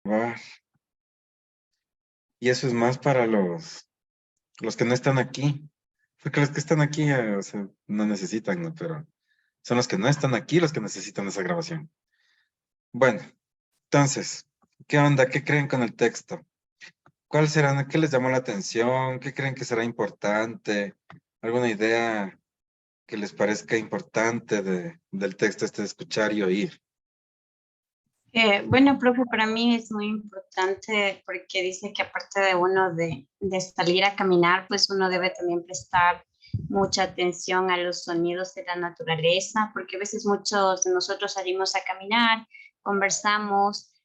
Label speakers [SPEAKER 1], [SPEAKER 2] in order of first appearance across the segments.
[SPEAKER 1] grabar. Y eso es más para los que no están aquí. Porque los que están aquí, o sea, no necesitan, ¿no? Pero son los que no están aquí los que necesitan esa grabación. Bueno, entonces, ¿qué onda? ¿Qué creen con el texto? ¿Cuál será? ¿Qué les llamó la atención? ¿Qué creen que será importante? ¿Alguna idea que les parezca importante del texto este de escuchar y oír?
[SPEAKER 2] Bueno, profe, para mí es muy importante porque dice que aparte de uno de salir a caminar, pues uno debe también prestar mucha atención a los sonidos de la naturaleza, porque a veces muchos de nosotros salimos a caminar, conversamos,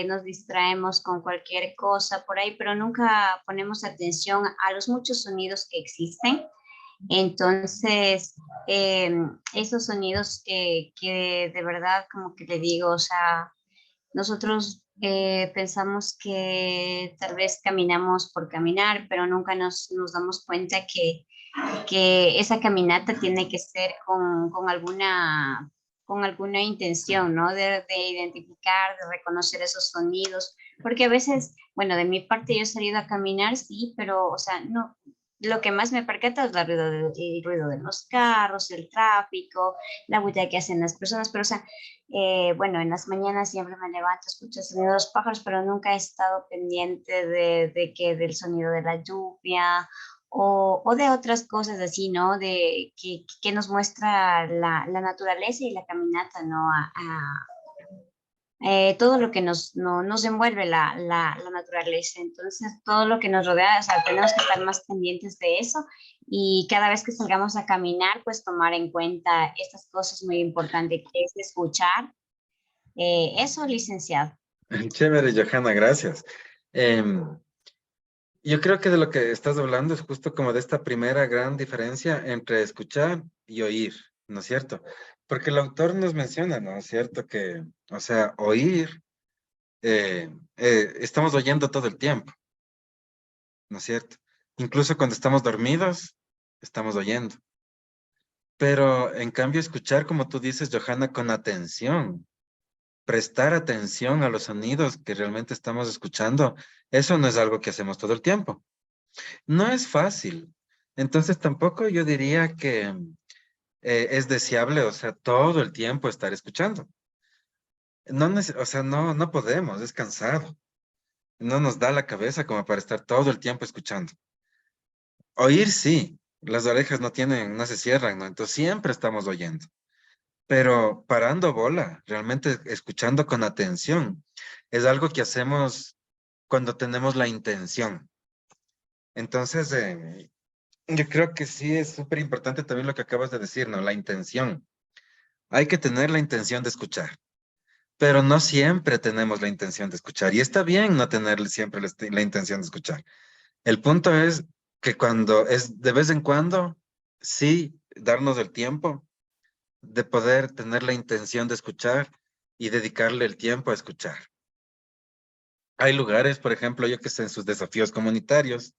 [SPEAKER 2] nos distraemos con cualquier cosa por ahí, pero nunca ponemos atención a los muchos sonidos que existen. Entonces, esos sonidos que de verdad, como que le digo, o sea, nosotros pensamos que tal vez caminamos por caminar, pero nunca nos damos cuenta que esa caminata tiene que ser con alguna intención, ¿no? De identificar, de reconocer esos sonidos, porque a veces, bueno, de mi parte yo he salido a caminar, sí, pero, o sea, no, lo que más me percata es el ruido de los carros, el tráfico, la bulla que hacen las personas, pero, o sea, bueno, en las mañanas siempre me levanto, escucho el sonido de los pájaros, pero nunca he estado pendiente del sonido de la lluvia o de otras cosas así, ¿no? Que nos muestra la naturaleza y la caminata, ¿no? Todo lo que nos envuelve la naturaleza. Entonces, todo lo que nos rodea, o sea, tenemos que estar más pendientes de eso y cada vez que salgamos a caminar, pues tomar en cuenta estas cosas muy importantes, que es escuchar. Eso, licenciado.
[SPEAKER 1] Chévere, Johanna, gracias. Em, yo creo que de lo que estás hablando es justo como de esta primera gran diferencia entre escuchar y oír, ¿no es cierto? Porque el autor nos menciona, ¿no es cierto? Que, o sea, oír, estamos oyendo todo el tiempo, ¿no es cierto? Incluso cuando estamos dormidos, estamos oyendo. Pero en cambio, escuchar, como tú dices, Johanna, con atención, prestar atención a los sonidos que realmente estamos escuchando, eso no es algo que hacemos todo el tiempo. No es fácil. Entonces tampoco yo diría que es deseable, o sea, todo el tiempo estar escuchando. No, o sea, no podemos, es cansado. No nos da la cabeza como para estar todo el tiempo escuchando. Oír sí, las orejas no se cierran, ¿no? Entonces siempre estamos oyendo. Pero parando bola, realmente escuchando con atención, es algo que hacemos cuando tenemos la intención. Entonces, yo creo que sí es súper importante también lo que acabas de decir, ¿no? La intención. Hay que tener la intención de escuchar, pero no siempre tenemos la intención de escuchar. Y está bien no tener siempre la intención de escuchar. El punto es que cuando es de vez en cuando, sí, darnos el tiempo de poder tener la intención de escuchar y dedicarle el tiempo a escuchar. Hay lugares, por ejemplo, yo que sé, en sus desafíos comunitarios,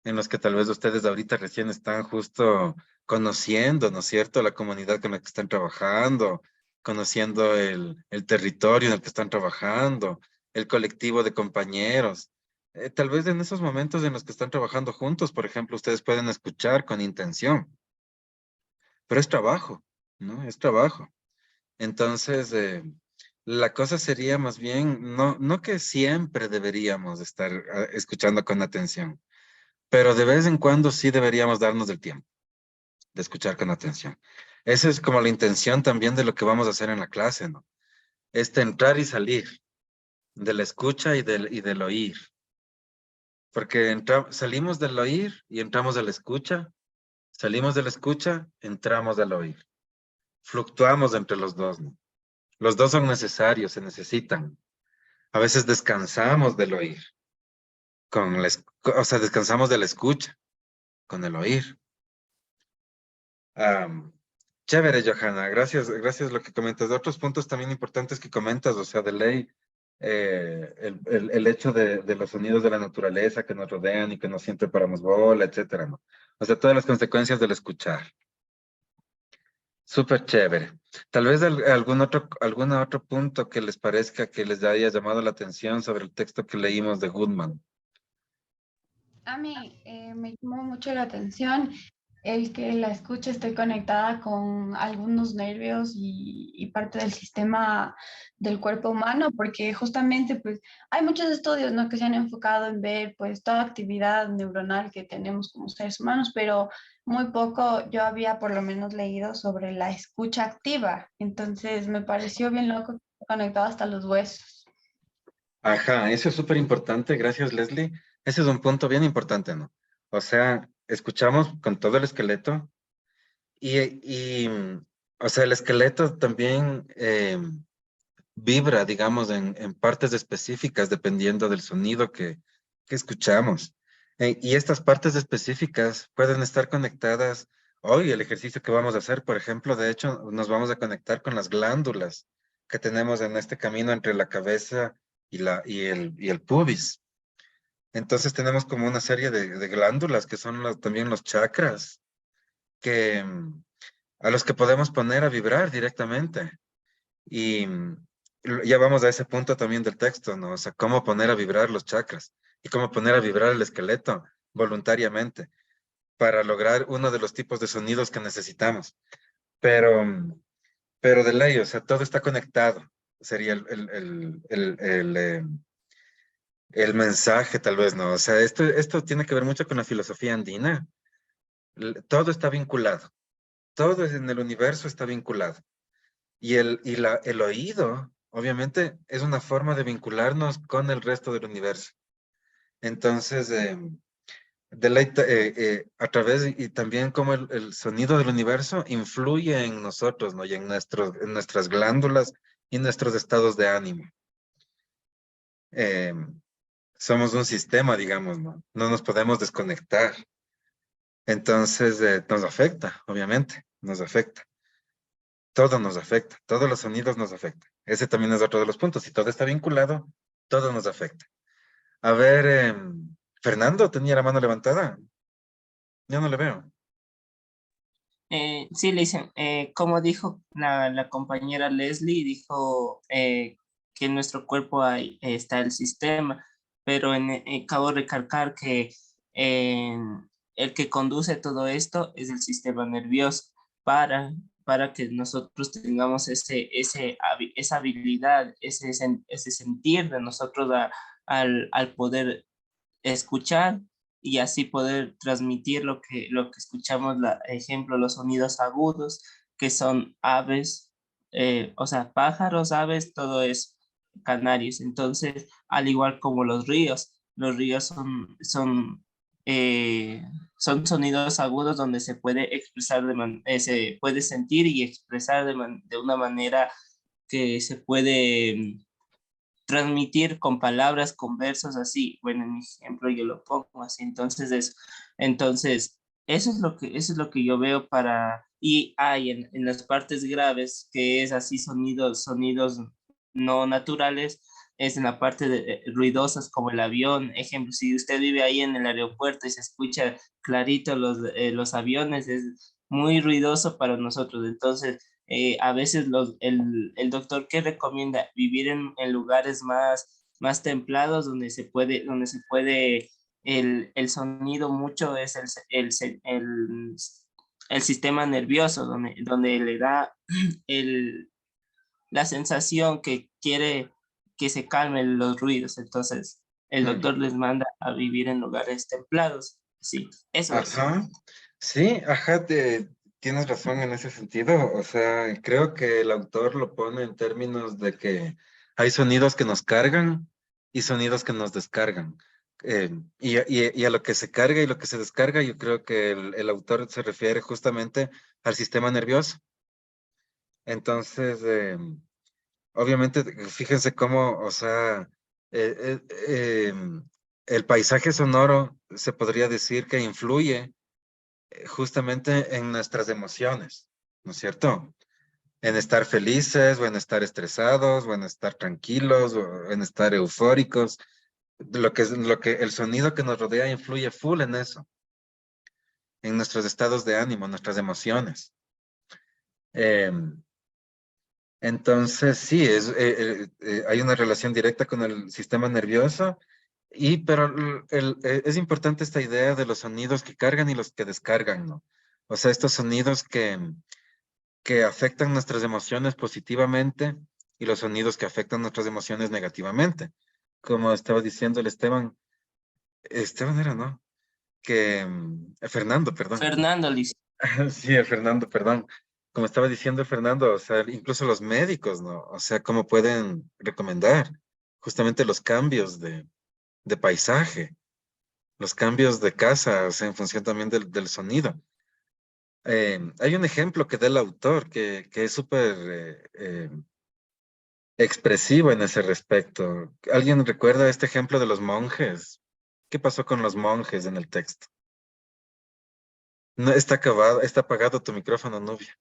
[SPEAKER 1] en los que tal vez ustedes ahorita recién están justo conociendo, ¿no es cierto?, la comunidad con la que están trabajando, conociendo el territorio en el que están trabajando, el colectivo de compañeros. Tal vez en esos momentos en los que están trabajando juntos, por ejemplo, ustedes pueden escuchar con intención, pero es trabajo, ¿no? Es trabajo. Entonces, la cosa sería más bien, no que siempre deberíamos estar escuchando con atención, pero de vez en cuando sí deberíamos darnos el tiempo de escuchar con atención. Esa es como la intención también de lo que vamos a hacer en la clase, ¿no? Este entrar y salir de la escucha y del oír. Porque salimos del oír y entramos a la escucha, salimos de la escucha, entramos al oír. Fluctuamos entre los dos, ¿no? Los dos son necesarios, se necesitan. A veces descansamos del oír, o sea, descansamos de la escucha, con el oír. Am, Chévere, Johanna, gracias lo que comentas. De otros puntos también importantes que comentas, o sea, de ley, el hecho de los sonidos de la naturaleza que nos rodean y que no siempre paramos bola, etcétera, ¿no? O sea, todas las consecuencias del escuchar. Súper chévere. Tal vez algún otro punto que les parezca que les haya llamado la atención sobre el texto que leímos de Goodman.
[SPEAKER 3] A mí me llamó mucho la atención el que la escucha esté conectada con algunos nervios y parte del sistema del cuerpo humano, porque justamente pues hay muchos estudios, ¿no?, que se han enfocado en ver pues toda actividad neuronal que tenemos como seres humanos, pero muy poco yo había por lo menos leído sobre la escucha activa. Entonces me pareció bien loco que esté conectado hasta los huesos.
[SPEAKER 1] Ajá, eso es súper importante. Gracias, Leslie. Ese es un punto bien importante, ¿no? O sea, escuchamos con todo el esqueleto y o sea, el esqueleto también vibra, digamos, en partes específicas dependiendo del sonido que escuchamos. Y estas partes específicas pueden estar conectadas. Hoy el ejercicio que vamos a hacer, por ejemplo, de hecho, nos vamos a conectar con las glándulas que tenemos en este camino entre la cabeza y el pubis. Entonces tenemos como una serie de glándulas que son también los chakras que, a los que podemos poner a vibrar directamente. Y ya vamos a ese punto también del texto, ¿no? O sea, cómo poner a vibrar los chakras y cómo poner a vibrar el esqueleto voluntariamente para lograr uno de los tipos de sonidos que necesitamos. Pero, pero de ley, o sea, todo está conectado. Sería el mensaje, tal vez, ¿no? O sea, esto tiene que ver mucho con la filosofía andina. Todo está vinculado. Todo en el universo está vinculado. Y el oído, obviamente, es una forma de vincularnos con el resto del universo. Entonces, a través y también como el sonido del universo influye en nosotros, ¿no? Y en nuestras glándulas y nuestros estados de ánimo. Eh, Somos un sistema, digamos, ¿no? No nos podemos desconectar. Entonces, nos afecta, obviamente, nos afecta. Todo nos afecta, todos los sonidos nos afectan. Ese también es otro de los puntos. Si todo está vinculado, todo nos afecta. A ver, Fernando tenía la mano levantada. Yo no le veo.
[SPEAKER 4] Sí, le dicen, como dijo la compañera Leslie, dijo que en nuestro cuerpo está el sistema, pero acabo de recalcar que eh, el que conduce todo esto es el sistema nervioso para, para que nosotros tengamos esa habilidad, ese sentir de nosotros al poder escuchar y así poder transmitir lo que escuchamos, ejemplo, los sonidos agudos, que son aves, o sea, pájaros, aves, todo es canarios. Entonces, al igual como los ríos son sonidos agudos donde se puede expresar, se puede sentir y expresar de una manera que se puede transmitir con palabras, con versos así. Bueno, en mi ejemplo yo lo pongo así, entonces eso es lo que yo veo y hay en las partes graves, que es así sonidos no naturales, es en la parte ruidosas como el avión. Ejemplo, si usted vive ahí en el aeropuerto y se escucha clarito los aviones, es muy ruidoso para nosotros. Entonces, a veces el doctor que recomienda vivir en lugares más templados donde se puede el sonido mucho es el sistema nervioso, donde le da el, la sensación que quiere que se calmen los ruidos. Entonces, el
[SPEAKER 1] Mm.
[SPEAKER 4] doctor les manda a vivir en lugares templados. Sí, eso es.
[SPEAKER 1] Ajá. Sí, ajá, tienes razón en ese sentido. O sea, creo que el autor lo pone en términos de que hay sonidos que nos cargan y sonidos que nos descargan. Y a lo que se carga y lo que se descarga, yo creo que el autor se refiere justamente al sistema nervioso. Entonces, obviamente, fíjense cómo, o sea, el paisaje sonoro se podría decir que influye justamente en nuestras emociones, ¿no es cierto? En estar felices o en estar estresados o en estar tranquilos o en estar eufóricos. Lo que el sonido que nos rodea influye full en eso, en nuestros estados de ánimo, nuestras emociones. Entonces, sí, hay una relación directa con el sistema nervioso, pero es importante esta idea de los sonidos que cargan y los que descargan, ¿no? O sea, estos sonidos que afectan nuestras emociones positivamente y los sonidos que afectan nuestras emociones negativamente. Como estaba diciendo el Esteban era, ¿no? Fernando, perdón.
[SPEAKER 4] Fernando, Liz.
[SPEAKER 1] Sí, el Fernando, perdón. Como estaba diciendo el Fernando, o sea, incluso los médicos, ¿no? O sea, cómo pueden recomendar justamente los cambios de paisaje, los cambios de casa, o sea, en función también del sonido. Hay un ejemplo que da el autor que es súper expresivo en ese respecto. ¿Alguien recuerda este ejemplo de los monjes? ¿Qué pasó con los monjes en el texto? No, está apagado tu micrófono, Nubia.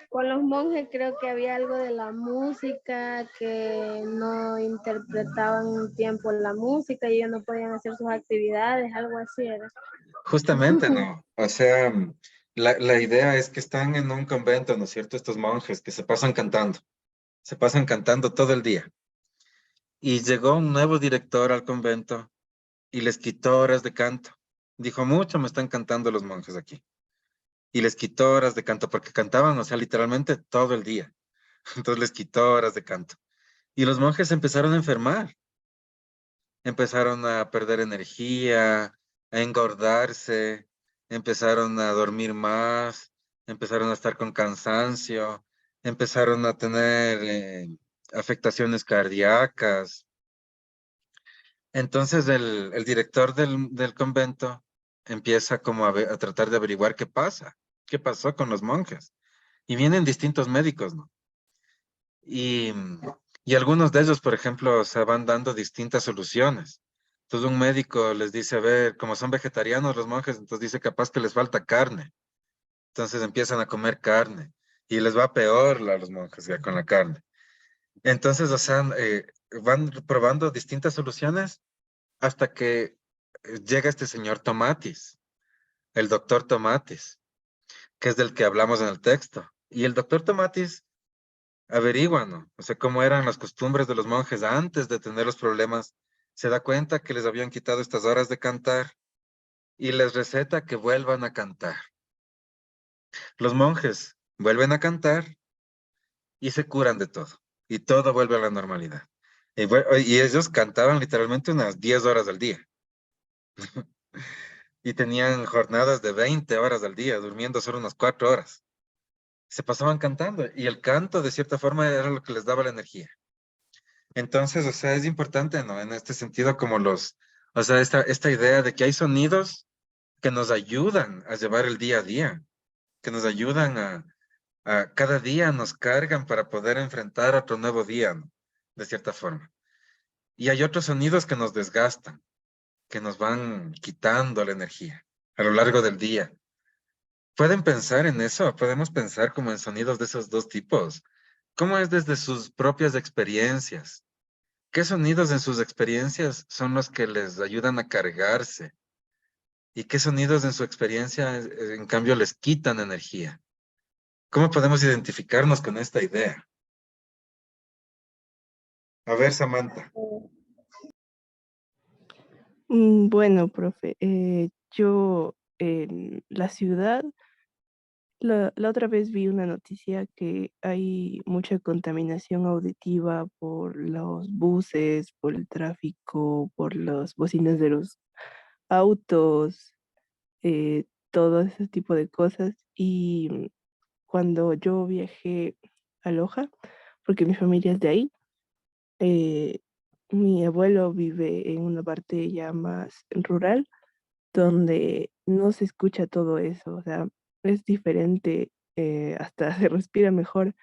[SPEAKER 5] Con los monjes creo que había algo de la música, que no interpretaban un tiempo la música y ellos no podían hacer sus actividades, algo así era.
[SPEAKER 1] Justamente, ¿no? O sea, la idea es que están en un convento, ¿no es cierto? Estos monjes que se pasan cantando todo el día. Y llegó un nuevo director al convento y les quitó horas de canto. Dijo, mucho me están cantando los monjes aquí. Y les quitó horas de canto porque cantaban, o sea, literalmente todo el día. Entonces les quitó horas de canto. Y los monjes empezaron a enfermar, empezaron a perder energía, a engordarse, empezaron a dormir más, empezaron a estar con cansancio, empezaron a tener afectaciones cardíacas. Entonces el director del convento empieza como a tratar de averiguar qué pasó con los monjes. Y vienen distintos médicos, ¿no? Y, y algunos de ellos, por ejemplo, se van dando distintas soluciones. Entonces un médico les dice, a ver, como son vegetarianos los monjes, entonces dice capaz que les falta carne. Entonces empiezan a comer carne y les va peor a los monjes ya con la carne. Entonces, o sea, van probando distintas soluciones hasta que llega este señor Tomatis, el doctor Tomatis, que es del que hablamos en el texto. Y el doctor Tomatis averigua, ¿no? O sea, cómo eran las costumbres de los monjes antes de tener los problemas. Se da cuenta que les habían quitado estas horas de cantar y les receta que vuelvan a cantar. Los monjes vuelven a cantar y se curan de todo. Y todo vuelve a la normalidad. Y ellos cantaban literalmente unas 10 horas al día. Y tenían jornadas de 20 horas al día, durmiendo solo unas 4 horas. Se pasaban cantando y el canto de cierta forma era lo que les daba la energía. Entonces, o sea, es importante, ¿no? En este sentido, o sea, esta idea de que hay sonidos que nos ayudan a llevar el día a día, que nos ayudan a cada día nos cargan para poder enfrentar otro nuevo día, ¿no? De cierta forma. Y hay otros sonidos que nos desgastan, que nos van quitando la energía a lo largo del día. ¿Pueden pensar en eso? ¿Podemos pensar como en sonidos de esos dos tipos? ¿Cómo es desde sus propias experiencias? ¿Qué sonidos en sus experiencias son los que les ayudan a cargarse? ¿Y qué sonidos en su experiencia, en cambio, les quitan energía? ¿Cómo podemos identificarnos con esta idea? A ver, Samantha.
[SPEAKER 6] Bueno, profe, yo en la ciudad, la otra vez vi una noticia que hay mucha contaminación auditiva por los buses, por el tráfico, por las bocinas de los autos, todo ese tipo de cosas. Y cuando yo viajé a Loja, porque mi familia es de ahí, eh, mi abuelo vive en una parte ya más rural donde no se escucha todo eso, o sea, es diferente, hasta se respira mejor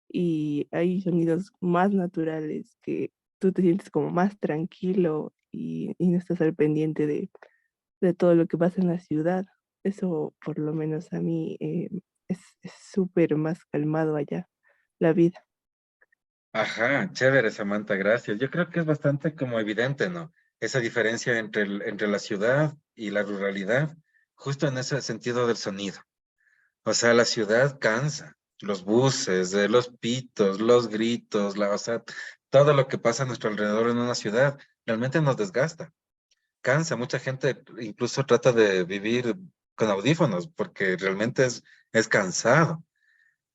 [SPEAKER 6] y hay sonidos más naturales que tú te sientes como más tranquilo y no estás al pendiente de todo lo que pasa en la ciudad. Eso por lo menos a mí es súper más calmado allá, la vida.
[SPEAKER 1] Ajá, chévere, Samantha, gracias. Yo creo que es bastante como evidente, ¿no? Esa diferencia entre la ciudad y la ruralidad, justo en ese sentido del sonido. O sea, la ciudad cansa. Los buses, los pitos, los gritos, o sea, todo lo que pasa a nuestro alrededor en una ciudad realmente nos desgasta. Cansa. Mucha gente incluso trata de vivir con audífonos porque realmente es cansado.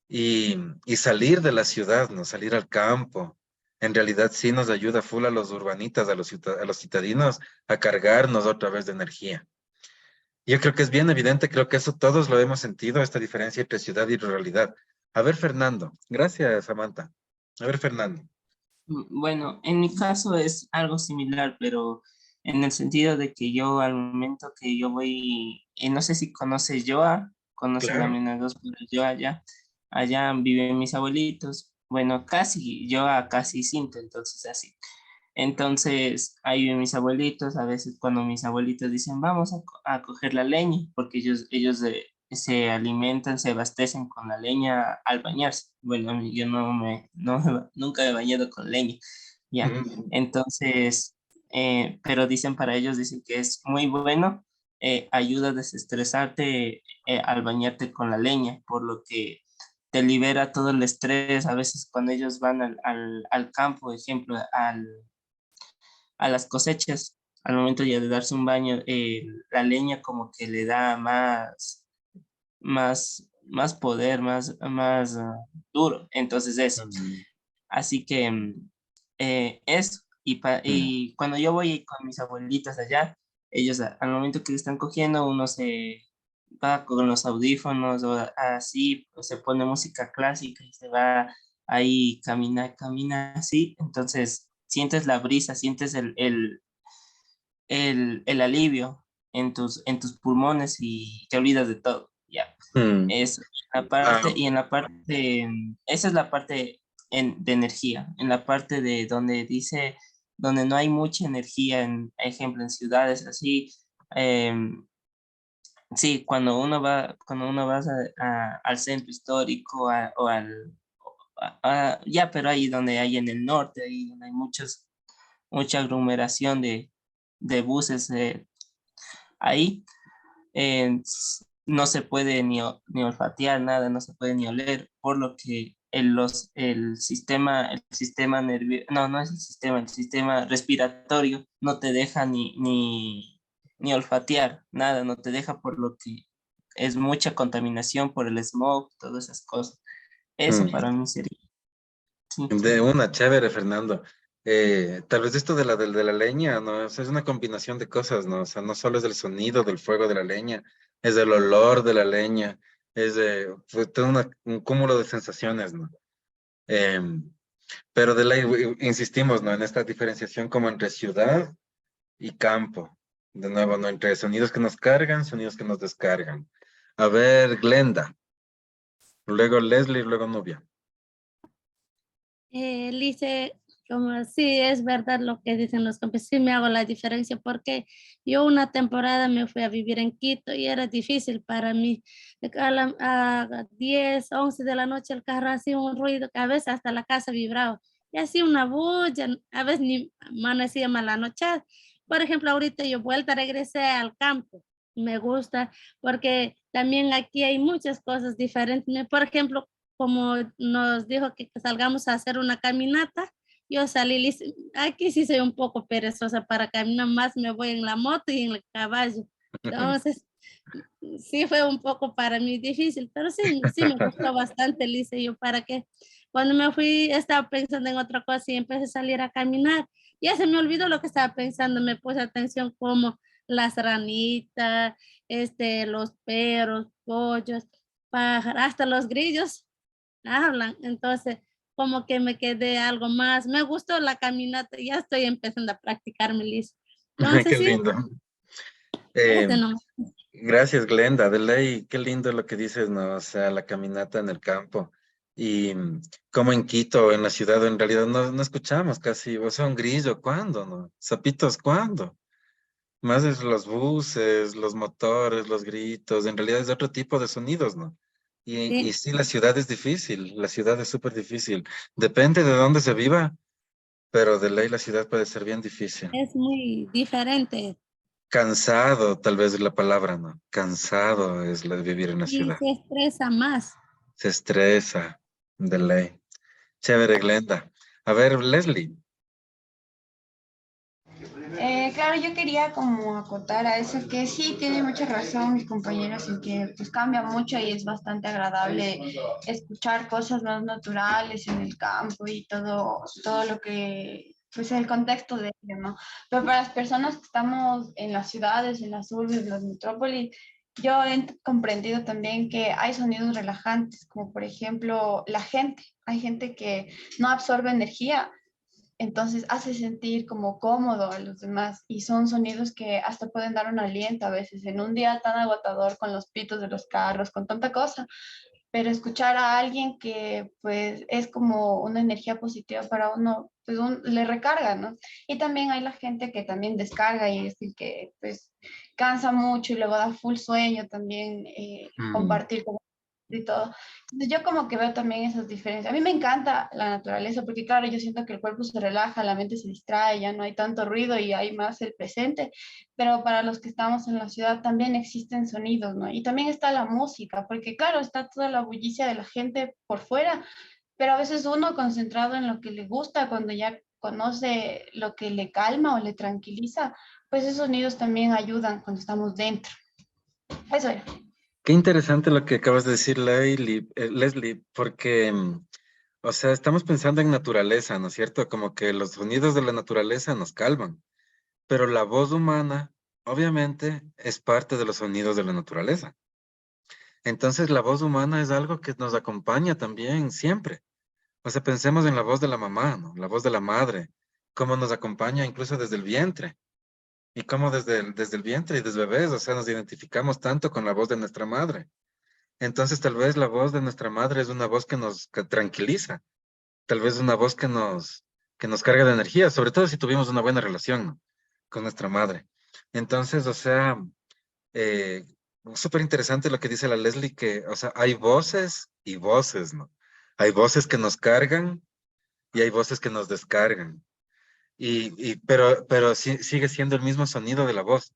[SPEAKER 1] Y salir de la ciudad, ¿no? Salir al campo. En realidad sí nos ayuda full a los urbanitas, a los citadinos, a cargarnos otra vez de energía. Yo creo que es bien evidente, creo que eso todos lo hemos sentido, esta diferencia entre ciudad y ruralidad. A ver, Fernando. Gracias, Samantha. A ver, Fernando.
[SPEAKER 4] Bueno, en mi caso es algo similar, pero en el sentido de que yo al momento que yo voy, no sé si conoces Joa, conoces la
[SPEAKER 1] Claro.
[SPEAKER 4] Mena 2, pero Joa allá viven mis abuelitos, bueno, casi, Joa casi Cinto, entonces así. Entonces, ahí viven mis abuelitos, a veces cuando mis abuelitos dicen, vamos a coger la leña, porque ellos se alimentan, se abastecen con la leña al bañarse. Bueno, yo nunca me he bañado con leña, ya.
[SPEAKER 1] Ujú.
[SPEAKER 4] Entonces, pero dicen para ellos, dicen que es muy bueno, ayuda a desestresarte al bañarte con la leña, por lo que te libera todo el estrés. A veces cuando ellos van al campo, por ejemplo, a las cosechas, al momento ya de darse un baño, la leña como que le da más poder, más duro. Entonces eso.
[SPEAKER 1] Mm,
[SPEAKER 4] Así que eso.
[SPEAKER 1] mm,
[SPEAKER 4] Y cuando yo voy con mis abuelitas allá, ellos al momento que están cogiendo, uno se va con los audífonos o así, o se pone música clásica y se va ahí, camina así. Entonces sientes la brisa, sientes el alivio en tus pulmones y te olvidas de todo, ya.
[SPEAKER 1] mm.
[SPEAKER 4] Es
[SPEAKER 1] Ah,
[SPEAKER 4] y en la parte, esa es la parte de energía, en la parte de donde dice, donde no hay mucha energía, ejemplo, en ciudades así, em, sí, cuando uno va al centro histórico ya, pero ahí donde hay en el norte, ahí donde hay mucha aglomeración de buses, ahí no se puede ni olfatear nada, no se puede ni oler, por lo que el sistema nervioso, no es el sistema respiratorio no te deja ni olfatear nada, no te deja, por lo que es mucha contaminación por el smog, todas esas cosas. Eso
[SPEAKER 1] mm.
[SPEAKER 4] para mí sería, sí.
[SPEAKER 1] De una, chévere, Fernando. Tal vez esto de la leña, ¿no? O sea, es una combinación de cosas, ¿no? O sea, no solo es del sonido del fuego de la leña, es del olor de la leña, fue todo un cúmulo de sensaciones, ¿no? Em, pero de ley, insistimos, ¿no? En esta diferenciación como entre ciudad y campo. De nuevo, ¿no? Entre sonidos que nos cargan, sonidos que nos descargan. A ver, Glenda, luego Leslie, luego Nubia.
[SPEAKER 5] Lice, como sí es verdad lo que dicen los compañeros, sí me hago la diferencia porque yo una temporada me fui a vivir en Quito y era difícil para mí. A 10, 11 de la noche el carro hacía un ruido que a veces hasta la casa vibraba y hacía una bulla, a veces ni amanecía mala noche. Por ejemplo, ahorita yo vuelta, regresé al campo. Me gusta porque también aquí hay muchas cosas diferentes. Por ejemplo, como nos dijo que salgamos a hacer una caminata, yo salí, aquí sí soy un poco perezosa para caminar más, me voy en la moto y en el caballo. Entonces, sí fue un poco para mí difícil, pero sí, sí me gustó bastante, Lice. Yo para que cuando me fui estaba pensando en otra cosa y empecé a salir a caminar. Ya se me olvidó lo que estaba pensando, me puse atención como las ranitas, los perros, pollos, pájaros, hasta los grillos hablan. Entonces, como que me quedé algo más. Me gustó la caminata, ya estoy empezando a practicar mi lista.
[SPEAKER 1] Qué
[SPEAKER 5] Entonces, sí,
[SPEAKER 1] lindo. Eh,
[SPEAKER 5] no.
[SPEAKER 1] Gracias, Glenda. De ley, qué lindo lo que dices, ¿no? O sea, la caminata en el campo. Y como en Quito, en la ciudad, en realidad no escuchamos casi, o sea, un grillo, ¿cuándo, no? Zapitos, ¿cuándo? Más es los buses, los motores, los gritos, en realidad es otro tipo de sonidos, ¿no? Y
[SPEAKER 5] Sí,
[SPEAKER 1] sí, la ciudad es difícil, la ciudad es súper difícil. Depende de dónde se viva, pero de ley la ciudad puede ser bien difícil.
[SPEAKER 5] es muy diferente.
[SPEAKER 1] Cansado, tal vez es la palabra, ¿no? Cansado es la de vivir en la
[SPEAKER 5] Y
[SPEAKER 1] ciudad.
[SPEAKER 5] se estresa más.
[SPEAKER 1] Se estresa, de ley. Chévere, Glenda. A ver, Leslie.
[SPEAKER 3] Claro, yo quería como acotar a eso que sí tiene mucha razón mis compañeros en que pues cambia mucho y es bastante agradable escuchar cosas más naturales en el campo y todo lo que pues el contexto de ello, ¿no? Pero para las personas que estamos en las ciudades, en las urbes, en las metrópolis, yo he comprendido también que hay sonidos relajantes, como por ejemplo la gente. Hay gente que no absorbe energía, entonces hace sentir como cómodo a los demás y son sonidos que hasta pueden dar un aliento a veces en un día tan agotador con los pitos de los carros, con tanta cosa, pero escuchar a alguien que pues es como una energía positiva para uno, pues le recarga, ¿no? Y también hay la gente que también descarga y es el que pues cansa mucho y luego da full sueño también
[SPEAKER 1] Mm,
[SPEAKER 3] compartir con y todo. Entonces yo como que veo también esas diferencias. A mí me encanta la naturaleza porque claro, yo siento que el cuerpo se relaja, la mente se distrae, ya no hay tanto ruido y hay más el presente, pero para los que estamos en la ciudad también existen sonidos, ¿no? Y también está la música, porque claro, está toda la bullicia de la gente por fuera, pero a veces uno concentrado en lo que le gusta, cuando ya conoce lo que le calma o le tranquiliza, pues esos sonidos también ayudan cuando estamos dentro. Eso era.
[SPEAKER 1] qué interesante lo que acabas de decir, Leslie, porque, o sea, estamos pensando en naturaleza, ¿no es cierto? Como que los sonidos de la naturaleza nos calman, pero la voz humana, obviamente, es parte de los sonidos de la naturaleza. Entonces, la voz humana es algo que nos acompaña también siempre. O sea, pensemos en la voz de la mamá, ¿no? La voz de la madre, cómo nos acompaña incluso desde el vientre. Y cómo desde el vientre y desde bebés, o sea, nos identificamos tanto con la voz de nuestra madre. Entonces, tal vez la voz de nuestra madre es una voz que tranquiliza, tal vez una voz que nos carga de energía, sobre todo si tuvimos una buena relación, ¿no? Con nuestra madre. Entonces, o sea, eh, súper interesante lo que dice la Leslie, que, o sea, hay voces y voces, ¿no? Hay voces que nos cargan y hay voces que nos descargan. Pero sigue siendo el mismo sonido de la voz.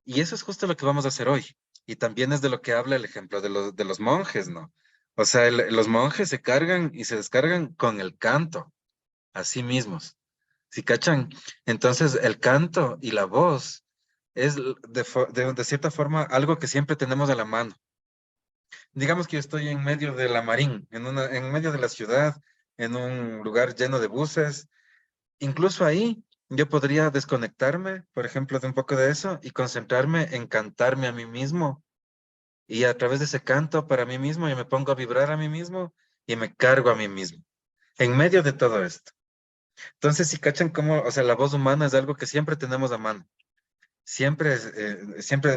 [SPEAKER 1] Y eso es justo lo que vamos a hacer hoy. Y también es de lo que habla el ejemplo de los monjes, ¿no? O sea, los monjes se cargan y se descargan con el canto, a sí mismos. ¿Sí cachan? Entonces, el canto y la voz es de cierta forma algo que siempre tenemos a la mano. Digamos que yo estoy en medio de la Marín, en medio de la ciudad, en un lugar lleno de buses. Incluso ahí yo podría desconectarme, por ejemplo, de un poco de eso y concentrarme en cantarme a mí mismo. Y a través de ese canto para mí mismo, yo me pongo a vibrar a mí mismo y me cargo a mí mismo. En medio de todo esto. Entonces, si cachan cómo, o sea, la voz humana es algo que siempre tenemos a mano. Siempre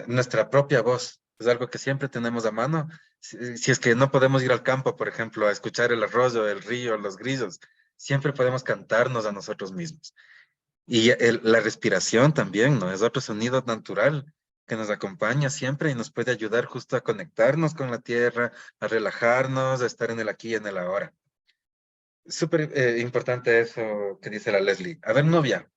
[SPEAKER 1] nuestra propia voz es algo que siempre tenemos a mano. Si es que no podemos ir al campo, por ejemplo, a escuchar el arroyo, el río, los grillos, siempre podemos cantarnos a nosotros mismos. Y la respiración también, ¿no? Es otro sonido natural que nos acompaña siempre y nos puede ayudar justo a conectarnos con la tierra, a relajarnos, a estar en el aquí y en el ahora. Súper importante eso que dice la Leslie. A ver, novia.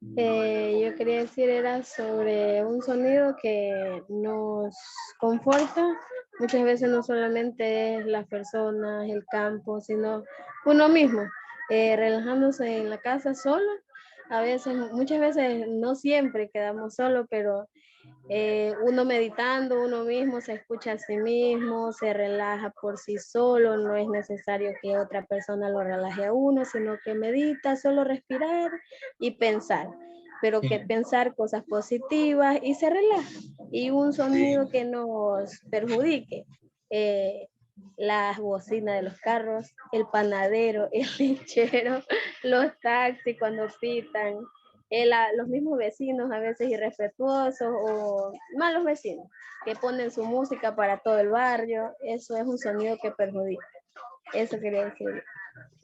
[SPEAKER 7] Yo quería decir era sobre un sonido que nos conforta. Muchas veces no solamente es las personas, el campo, sino uno mismo, relajándose en la casa solo. A veces, muchas veces, no siempre quedamos solos, pero uno meditando, uno mismo se escucha a sí mismo, se relaja por sí solo, no es necesario que otra persona lo relaje a uno, sino que medita, solo respirar y pensar, pero que
[SPEAKER 1] Sí.
[SPEAKER 7] pensar cosas positivas y se relaja. Y un sonido
[SPEAKER 1] Sí.
[SPEAKER 7] que nos perjudique, eh, las bocinas de los carros, el panadero, el lechero, los taxis cuando pitan, los mismos vecinos a veces irrespetuosos o malos vecinos que ponen su música para todo el barrio, eso es un sonido que perjudica. Eso quería decir.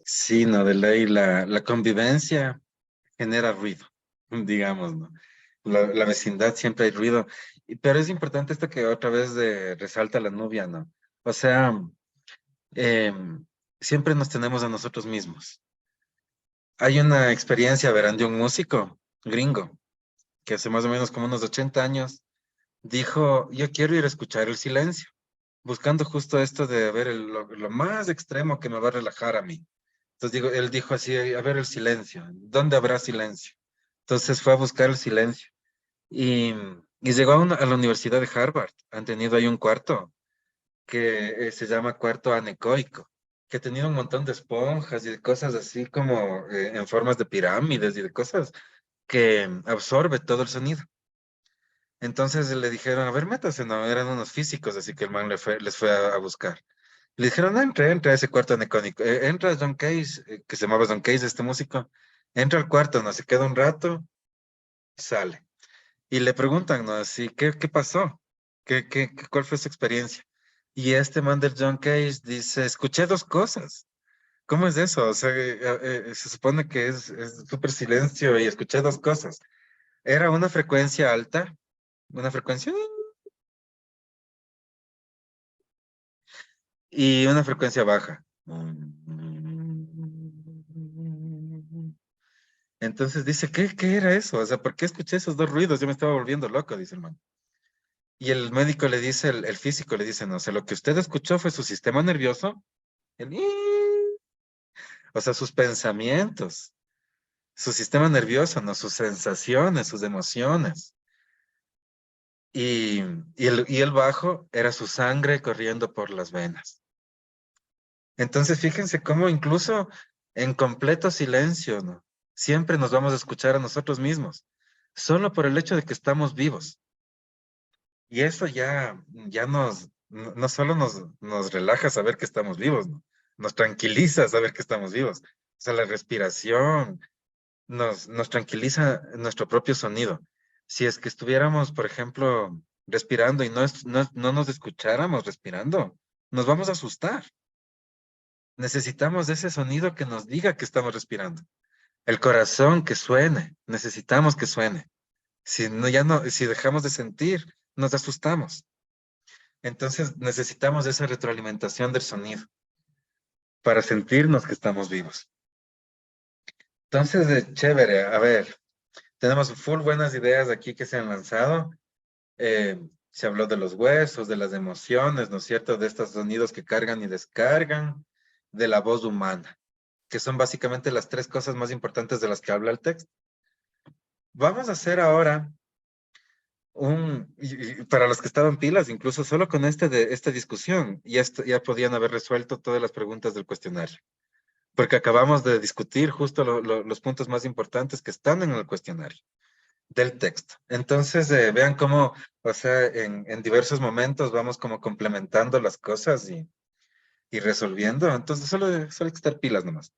[SPEAKER 1] Sí, no, de ley, la convivencia genera ruido, digamos, ¿no? La vecindad siempre hay ruido, pero es importante esto que otra vez resalta la novia, ¿no? O sea, siempre nos tenemos a nosotros mismos. Hay una experiencia, verán, de un músico gringo que hace más o menos como unos 80 años, dijo, yo quiero ir a escuchar el silencio, buscando justo esto de ver lo más extremo que me va a relajar a mí. Entonces digo, él dijo así, a ver el silencio, ¿dónde habrá silencio? Entonces fue a buscar el silencio y llegó a la Universidad de Harvard. Han tenido ahí un cuarto que se llama cuarto anecoico, que ha tenido un montón de esponjas y de cosas así como en formas de pirámides y de cosas que absorbe todo el sonido. Entonces le dijeron, a ver, métase, no, eran unos físicos, así que el man les fue a buscar. Le dijeron, no, entra a ese cuarto anecoico, entra John Cage, que se llamaba John Cage, este músico, entra al cuarto, no, se queda un rato, sale. Y le preguntan, ¿no? Así, ¿qué pasó? ¿Cuál fue su experiencia? Y este man del John Cage dice, escuché dos cosas. ¿Cómo es eso? O sea, se supone que es súper silencio y escuché dos cosas. Era una frecuencia alta, una frecuencia y una frecuencia baja. Entonces dice, ¿qué era eso? O sea, ¿por qué escuché esos dos ruidos? Yo me estaba volviendo loco, dice el man. Y el médico le dice, el físico le dice, no, o sea, lo que usted escuchó fue su sistema nervioso, el o sea, sus pensamientos, su sistema nervioso, no, sus sensaciones, sus emociones. Y, y el bajo era su sangre corriendo por las venas. Entonces, fíjense cómo incluso en completo silencio, ¿no? Siempre nos vamos a escuchar a nosotros mismos, solo por el hecho de que estamos vivos. Y eso ya no solo nos relaja saber que estamos vivos, ¿no? Nos tranquiliza saber que estamos vivos. O sea, la respiración nos tranquiliza nuestro propio sonido. Si es que estuviéramos, por ejemplo, respirando y no nos escucháramos respirando, nos vamos a asustar. Necesitamos ese sonido que nos diga que estamos respirando. El corazón que suene, necesitamos que suene. Si no, si dejamos de sentir, nos asustamos. Entonces necesitamos esa retroalimentación del sonido para sentirnos que estamos vivos. Entonces, chévere, a ver, tenemos full buenas ideas aquí que se han lanzado. Se habló de los huesos, de las emociones, ¿no es cierto? De estos sonidos que cargan y descargan, de la voz humana, que son básicamente las tres cosas más importantes de las que habla el texto. Vamos a hacer ahora y para los que estaban pilas, incluso solo con esta discusión, ya podían haber resuelto todas las preguntas del cuestionario, porque acabamos de discutir justo los puntos más importantes que están en el cuestionario del texto. Entonces, vean cómo, o sea, en diversos momentos vamos como complementando las cosas y resolviendo. Entonces, solo hay que estar pilas nomás.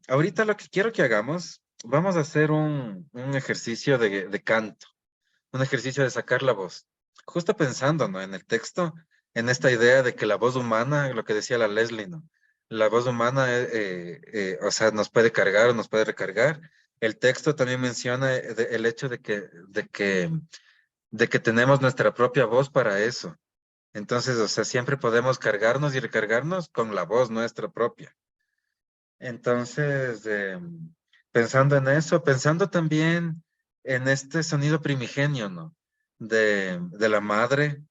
[SPEAKER 1] Ahorita lo que quiero que hagamos, vamos a hacer un ejercicio de canto, un ejercicio de sacar la voz. Justo pensando, ¿no? En el texto, en esta idea de que la voz humana, lo que decía la Leslie, ¿no? La voz humana, o sea, nos puede cargar o nos puede recargar. El texto también menciona el hecho de que tenemos nuestra propia voz para eso. Entonces, o sea, siempre podemos cargarnos y recargarnos con la voz nuestra propia. Entonces, pensando en eso, pensando también en este sonido primigenio, ¿no? De la madre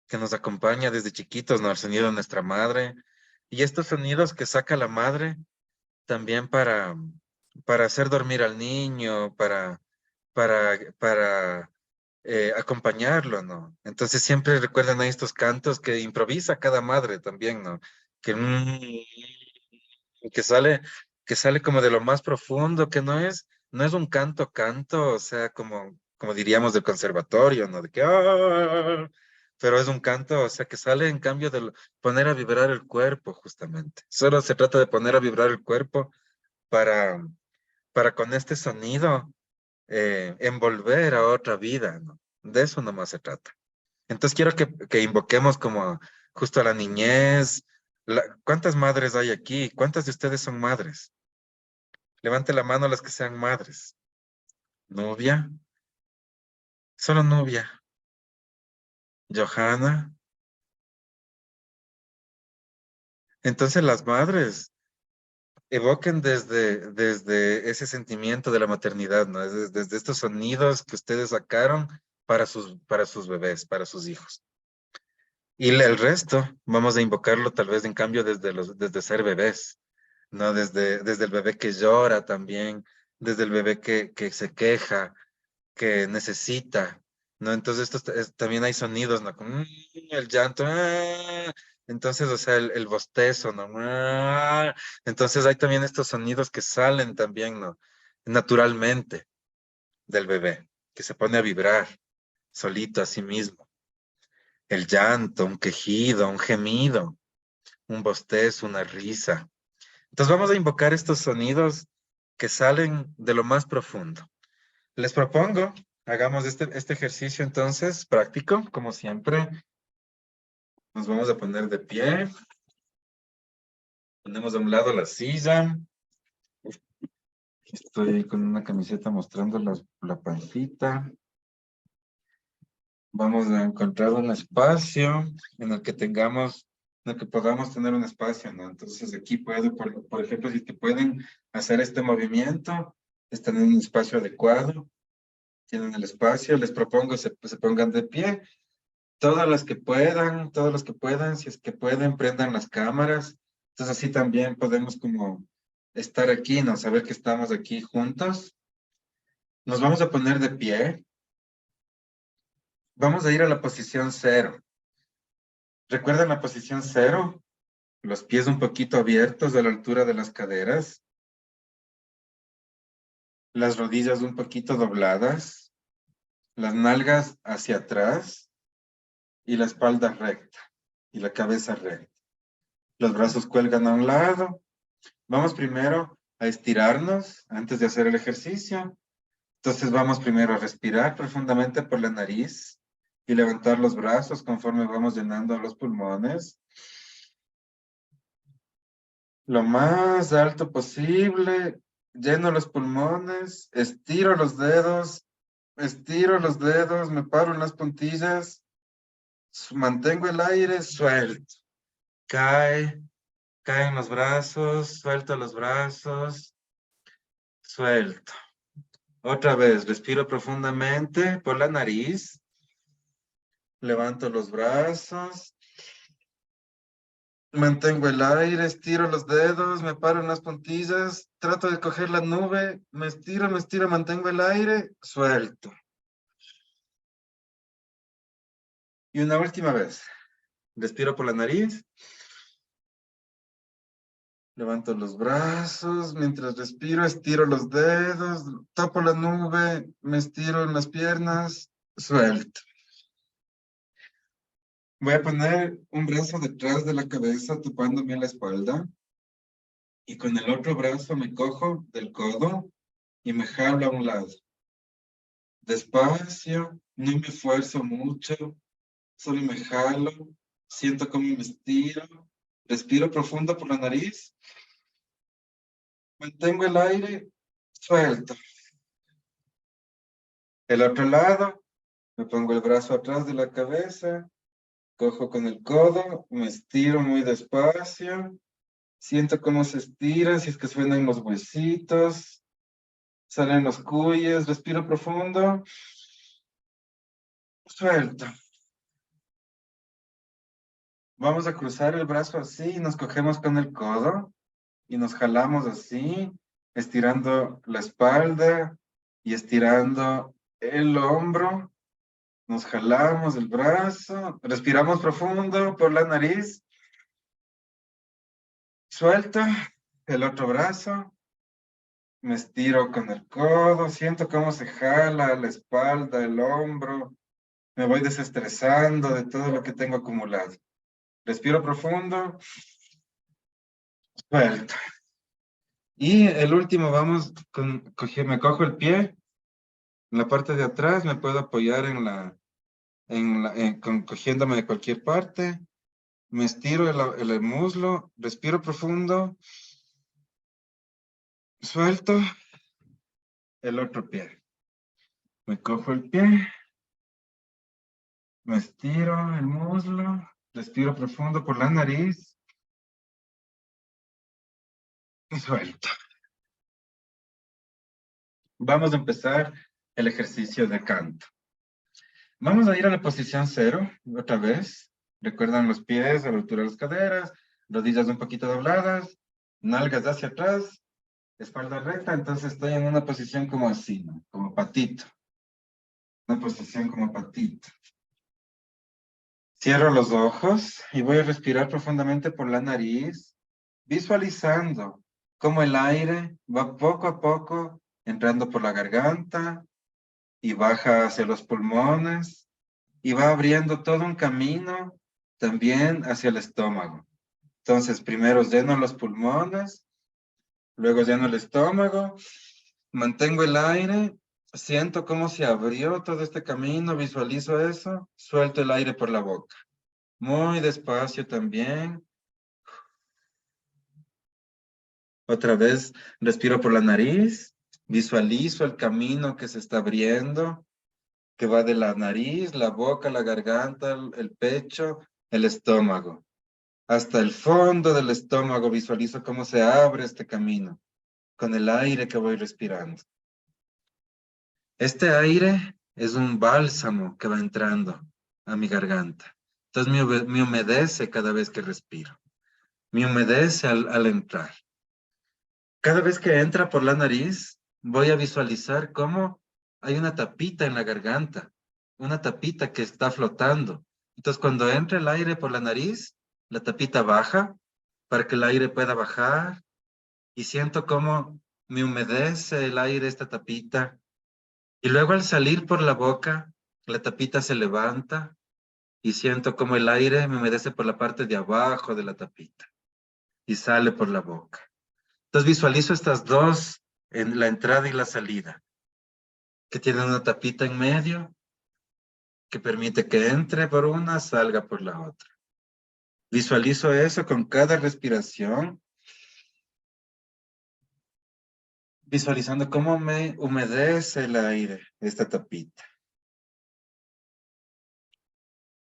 [SPEAKER 1] que nos acompaña desde chiquitos, ¿no? El sonido de nuestra madre. Y estos sonidos que saca la madre también para hacer dormir al niño, para acompañarlo, ¿no? Entonces siempre recuerdan ahí estos cantos que improvisa cada madre también, ¿no? Que, que sale, que sale como de lo más profundo, que no es un canto, o sea, como diríamos del conservatorio, ¿no? De que, pero es un canto, o sea, que sale en cambio de poner a vibrar el cuerpo, justamente. Solo se trata de poner a vibrar el cuerpo para, para con este sonido envolver a otra vida, ¿no? De eso nomás se trata. Entonces quiero que invoquemos como justo a la niñez. ¿Cuántas madres hay aquí? ¿Cuántas de ustedes son madres? Levante la mano las que sean madres. Nubia, solo Nubia. Johanna. Entonces las madres, evoquen desde ese sentimiento de la maternidad, ¿no? Desde estos sonidos que ustedes sacaron para sus bebés, para sus hijos. Y el resto, vamos a invocarlo tal vez en cambio desde ser bebés, ¿no? Desde el bebé que llora también, desde el bebé que se queja, que necesita, ¿no? Entonces también hay sonidos, ¿no? Como, el llanto, entonces, o sea, el bostezo, ¿no? Entonces hay también estos sonidos que salen también, ¿no? Naturalmente del bebé, que se pone a vibrar solito a sí mismo. El llanto, un quejido, un gemido, un bostezo, una risa. Entonces vamos a invocar estos sonidos que salen de lo más profundo. Les propongo, hagamos este ejercicio entonces práctico, como siempre. Nos vamos a poner de pie. Ponemos a un lado la silla. Estoy con una camiseta mostrando la pancita. Vamos a encontrar un espacio en el que en el que podamos tener un espacio, ¿no? Entonces aquí puedo, por ejemplo, si te pueden hacer este movimiento, están en un espacio adecuado, tienen el espacio, les propongo se pongan de pie. Todos los que puedan, si es que pueden, prendan las cámaras. Entonces así también podemos como estar aquí, ¿no? Saber que estamos aquí juntos. Nos vamos a poner de pie. Vamos a ir a la posición 0. ¿Recuerdan la posición 0? Los pies un poquito abiertos a la altura de las caderas. Las rodillas un poquito dobladas. Las nalgas hacia atrás. Y la espalda recta. Y la cabeza recta. Los brazos cuelgan a un lado. Vamos primero a estirarnos antes de hacer el ejercicio. Entonces vamos primero a respirar profundamente por la nariz y levantar los brazos conforme vamos llenando los pulmones. Lo más alto posible, lleno los pulmones, estiro los dedos, me paro en las puntillas, mantengo el aire, suelto. Caen los brazos, suelto los brazos, suelto. Otra vez, respiro profundamente por la nariz. Levanto los brazos. Mantengo el aire, estiro los dedos, me paro en las puntillas. Trato de coger la nube. Me estiro, mantengo el aire. Suelto. Y una última vez. Respiro por la nariz. Levanto los brazos. Mientras respiro, estiro los dedos. Tapo la nube. Me estiro en las piernas. Suelto. Voy a poner un brazo detrás de la cabeza, tapándome la espalda. Y con el otro brazo me cojo del codo y me jalo a un lado. Despacio, no me esfuerzo mucho, solo me jalo, siento cómo me estiro, respiro profundo por la nariz, mantengo el aire, suelto. El otro lado, me pongo el brazo atrás de la cabeza, cojo con el codo, me estiro muy despacio, siento cómo se estira, si es que suenan los huesitos, salen los cuyes, respiro profundo, suelto. Vamos a cruzar el brazo así, nos cogemos con el codo y nos jalamos así, estirando la espalda y estirando el hombro. Nos jalamos el brazo, respiramos profundo por la nariz. Suelto el otro brazo. Me estiro con el codo, siento cómo se jala la espalda, el hombro. Me voy desestresando de todo lo que tengo acumulado. Respiro profundo. Suelto. Y el último, vamos, me cojo el pie, en la parte de atrás, me puedo apoyar cogiéndome de cualquier parte, me estiro el muslo, respiro profundo, suelto el otro pie. Me cojo el pie, me estiro el muslo, respiro profundo por la nariz, Y suelto. Vamos a empezar el ejercicio de canto. Vamos a ir a la posición cero, otra vez. Recuerdan los pies a la altura de las caderas, rodillas un poquito dobladas, nalgas hacia atrás, espalda recta, entonces estoy en una posición como así, ¿no? Como patito. Una posición como patito. Cierro los ojos y voy a respirar profundamente por la nariz, visualizando cómo el aire va poco a poco entrando por la garganta y baja hacia los pulmones y va abriendo todo un camino también hacia el estómago. Entonces, primero lleno los pulmones, luego lleno el estómago, mantengo el aire, siento cómo se abrió todo este camino, visualizo eso, suelto el aire por la boca. Muy despacio también. Otra vez respiro por la nariz, visualizo el camino que se está abriendo, que va de la nariz, la boca, la garganta, el pecho, el estómago. Hasta el fondo del estómago visualizo cómo se abre este camino con el aire que voy respirando. Este aire es un bálsamo que va entrando a mi garganta. Entonces me humedece cada vez que respiro. Me humedece al entrar. Cada vez que entra por la nariz, voy a visualizar cómo hay una tapita en la garganta, una tapita que está flotando. Entonces, cuando entra el aire por la nariz, la tapita baja para que el aire pueda bajar y siento cómo me humedece el aire esta tapita. Y luego al salir por la boca, la tapita se levanta y siento cómo el aire me humedece por la parte de abajo de la tapita y sale por la boca. Entonces visualizo estas dos, en la entrada y la salida, que tienen una tapita en medio, que permite que entre por una, salga por la otra. Visualizo eso con cada respiración, visualizando cómo me humedece el aire, esta tapita.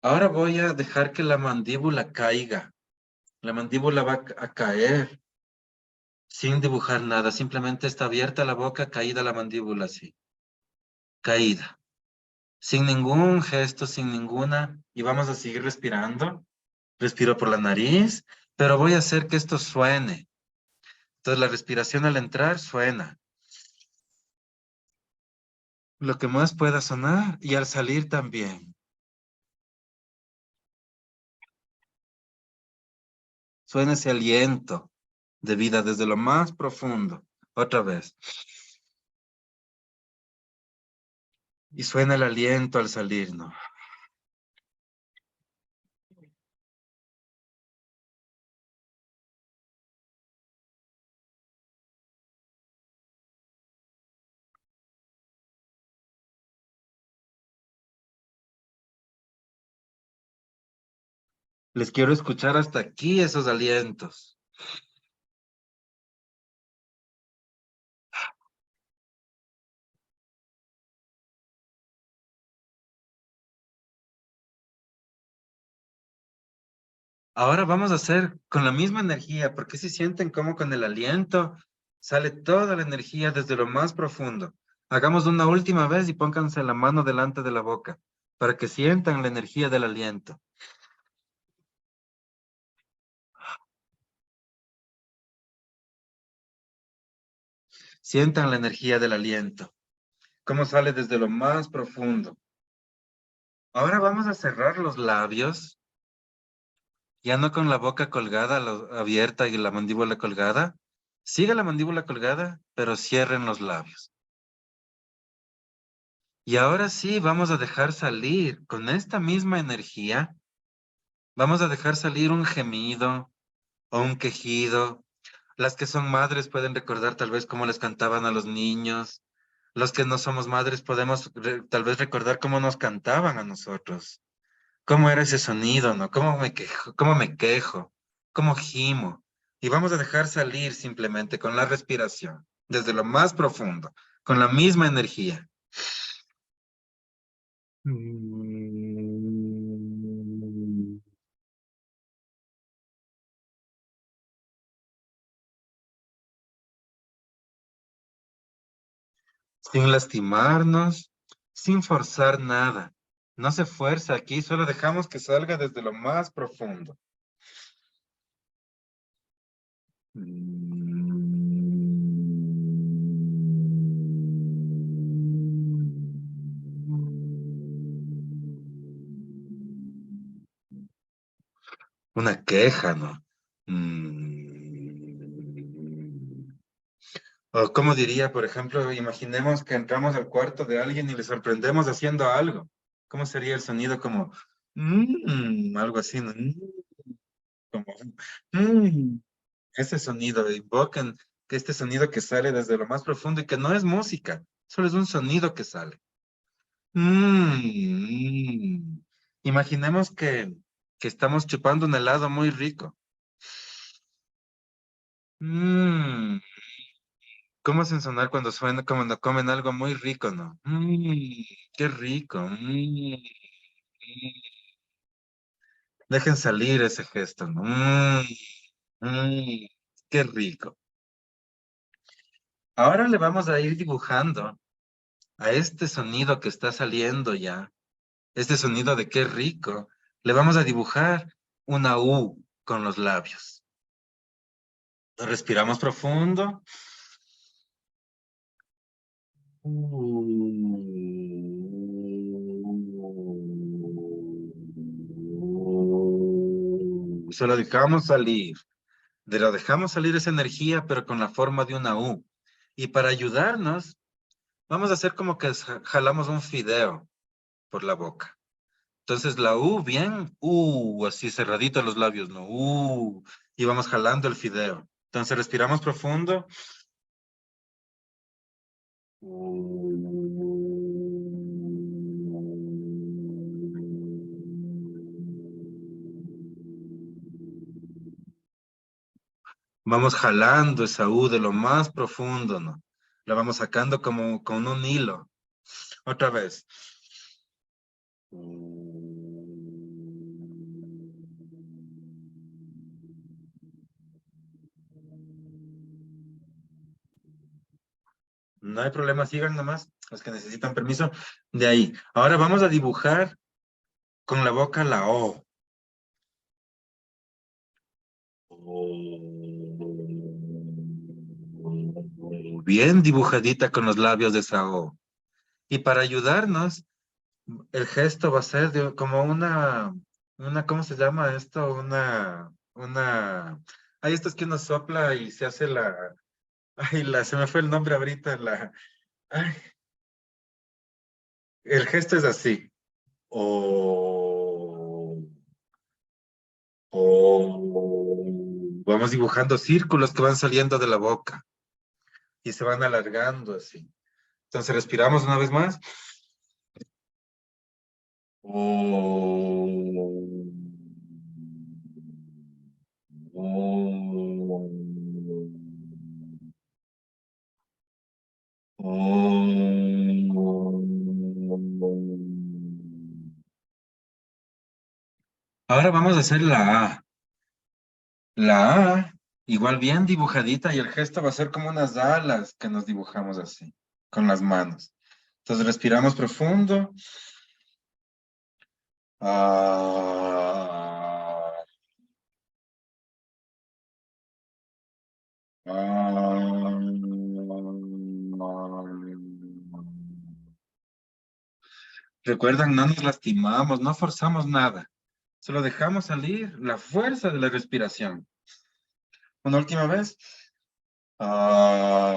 [SPEAKER 1] Ahora voy a dejar que la mandíbula caiga. La mandíbula va a caer sin dibujar nada, simplemente está abierta la boca, caída la mandíbula así. Caída. Sin ningún gesto, sin ninguna, y vamos a seguir respirando. Respiro por la nariz, pero voy a hacer que esto suene. Entonces la respiración al entrar suena. Lo que más pueda sonar y al salir también. Suena ese aliento de vida desde lo más profundo. Otra vez. Y suena el aliento al salir, ¿no? Les quiero escuchar hasta aquí esos alientos. Ahora vamos a hacer con la misma energía, porque si sienten como con el aliento sale toda la energía desde lo más profundo. Hagamos una última vez y pónganse la mano delante de la boca para que sientan la energía del aliento. Sientan la energía del aliento, cómo sale desde lo más profundo. Ahora vamos a cerrar los labios, ya no con la boca colgada, abierta y la mandíbula colgada. Sigue la mandíbula colgada, pero cierren los labios. Y ahora sí, vamos a dejar salir con esta misma energía, vamos a dejar salir un gemido o un quejido. Las que son madres pueden recordar tal vez cómo les cantaban a los niños. Los que no somos madres podemos tal vez recordar cómo nos cantaban a nosotros. Cómo era ese sonido, ¿no? Cómo me quejo, cómo gimo. Y vamos a dejar salir simplemente con la respiración, desde lo más profundo, con la misma energía. sin lastimarnos, sin forzar nada. No se fuerza aquí, solo dejamos que salga desde lo más profundo. Una queja, ¿no? O como diría, por ejemplo, imaginemos que entramos al cuarto de alguien y le sorprendemos haciendo algo. ¿Cómo sería el sonido como algo así, ¿no? Como ese sonido, invocan que este sonido que sale desde lo más profundo y que no es música, solo es un sonido que sale. Imaginemos que estamos chupando un helado muy rico. ¿Cómo hacen sonar cuando suena, cuando comen algo muy rico, no? Qué rico. Dejen salir ese gesto, ¿no? Mm, qué rico. Ahora le vamos a ir dibujando a este sonido que está saliendo ya, este sonido de qué rico, le vamos a dibujar una U con los labios. Respiramos profundo. Solo dejamos salir. Lo dejamos salir esa energía, pero con la forma de una U. Y para ayudarnos, vamos a hacer como que jalamos un fideo por la boca. Entonces la U bien, así cerradito los labios, ¿no? Y vamos jalando el fideo. Entonces respiramos profundo. Vamos jalando esa U de lo más profundo, ¿no? La vamos sacando como con un hilo. Otra vez. No hay problema, sigan nomás, los que necesitan permiso. De ahí. Ahora vamos a dibujar con la boca la O. Bien dibujadita con los labios de esa O. Y para ayudarnos, el gesto va a ser como ¿cómo se llama esto? Hay estos que uno sopla y se hace se me fue el nombre ahorita, ay, el gesto es así. O, vamos dibujando círculos que van saliendo de la boca y se van alargando así. Entonces respiramos una vez más. Ahora vamos a hacer la A. La A, igual bien dibujadita y el gesto va a ser como unas alas que nos dibujamos así, con las manos. Entonces respiramos profundo. Ah, ah, Recuerdan, no nos lastimamos, no forzamos nada. Solo dejamos salir la fuerza de la respiración. Una última vez. Ah,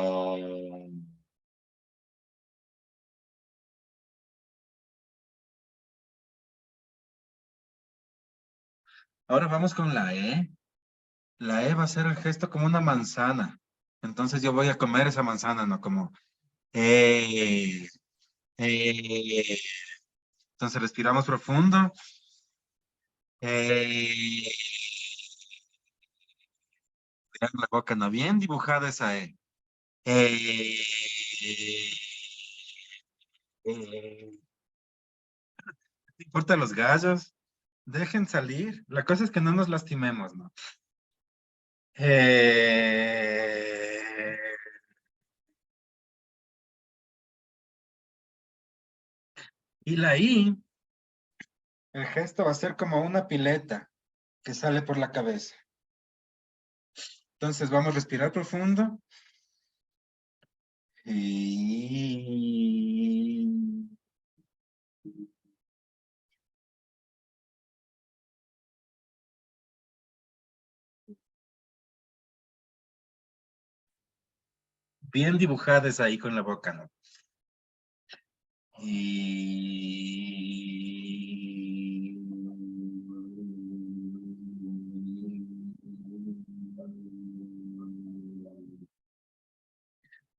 [SPEAKER 1] ahora vamos con la E. La E va a ser el gesto como una manzana. Entonces yo voy a comer esa manzana, ¿no? Como, eh, eh. Entonces respiramos profundo. Eh, la boca, ¿no? Bien dibujada esa E. Eh, no importa los gallos, dejen salir. La cosa es que no nos lastimemos, ¿no? Eh, Y la I, el gesto va a ser como una pileta que sale por la cabeza. Entonces vamos a respirar profundo. Y... bien dibujadas ahí con la boca, ¿no? Y...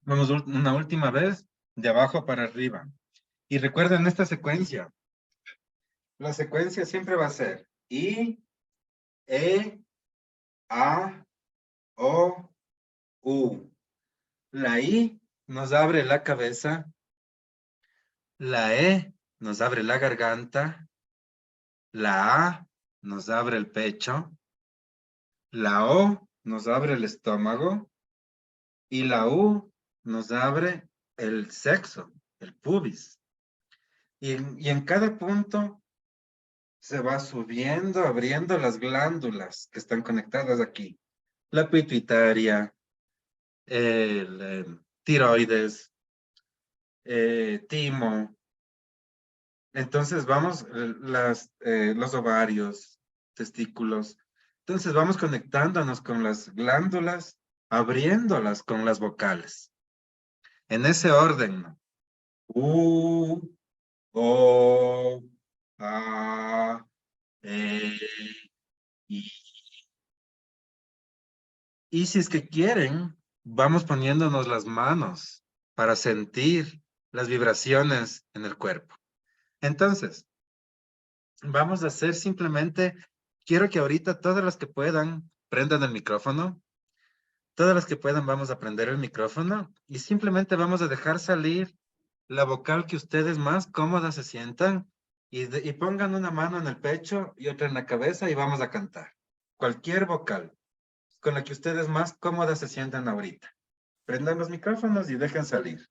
[SPEAKER 1] Vamos una última vez, de abajo para arriba. Y recuerden esta secuencia. La secuencia siempre va a ser I, E, A, O, U. La I nos abre la cabeza. La E nos abre la garganta. La A nos abre el pecho. La O nos abre el estómago. Y la U nos abre el sexo, el pubis. Y en cada punto se va subiendo, abriendo las glándulas que están conectadas aquí. La pituitaria, el tiroides, timo. Entonces vamos, los ovarios, testículos. Entonces vamos conectándonos con las glándulas, abriéndolas con las vocales. En ese orden, ¿no? U, O, A, E, I. Y si es que quieren, vamos poniéndonos las manos para sentir las vibraciones en el cuerpo. Entonces, vamos a hacer simplemente, quiero que ahorita todas las que puedan prendan el micrófono. Todas las que puedan vamos a prender el micrófono y simplemente vamos a dejar salir la vocal que ustedes más cómodas se sientan y pongan una mano en el pecho y otra en la cabeza y vamos a cantar. Cualquier vocal con la que ustedes más cómodas se sientan ahorita. Prendan los micrófonos y dejen salir.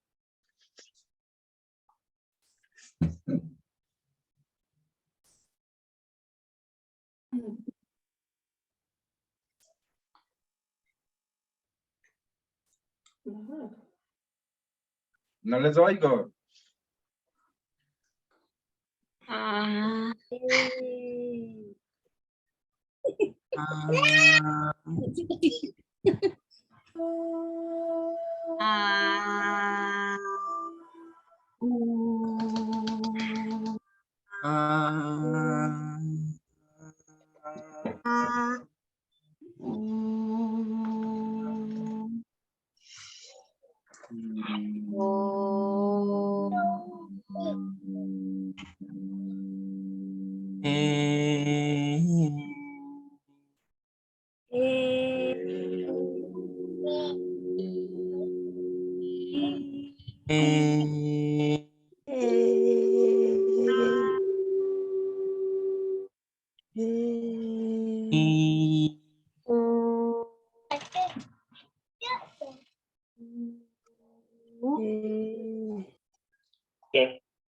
[SPEAKER 1] No les oigo.
[SPEAKER 2] Ah, ah,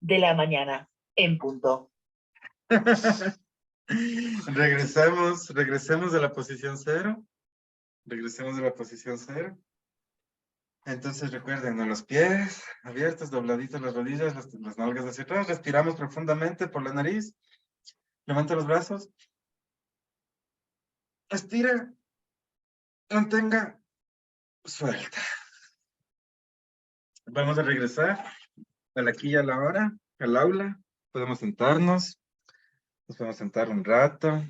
[SPEAKER 8] de la mañana en punto.
[SPEAKER 1] Regresemos de la posición cero. Regresemos de la posición cero. Entonces recuerden, ¿no? Los pies abiertos, dobladitos las rodillas, las nalgas hacia atrás. Respiramos profundamente por la nariz. Levanta los brazos. Estira. Mantenga. Suelta. Vamos a regresar a la aquí y a la hora, al aula. Podemos sentarnos. Nos podemos sentar un rato.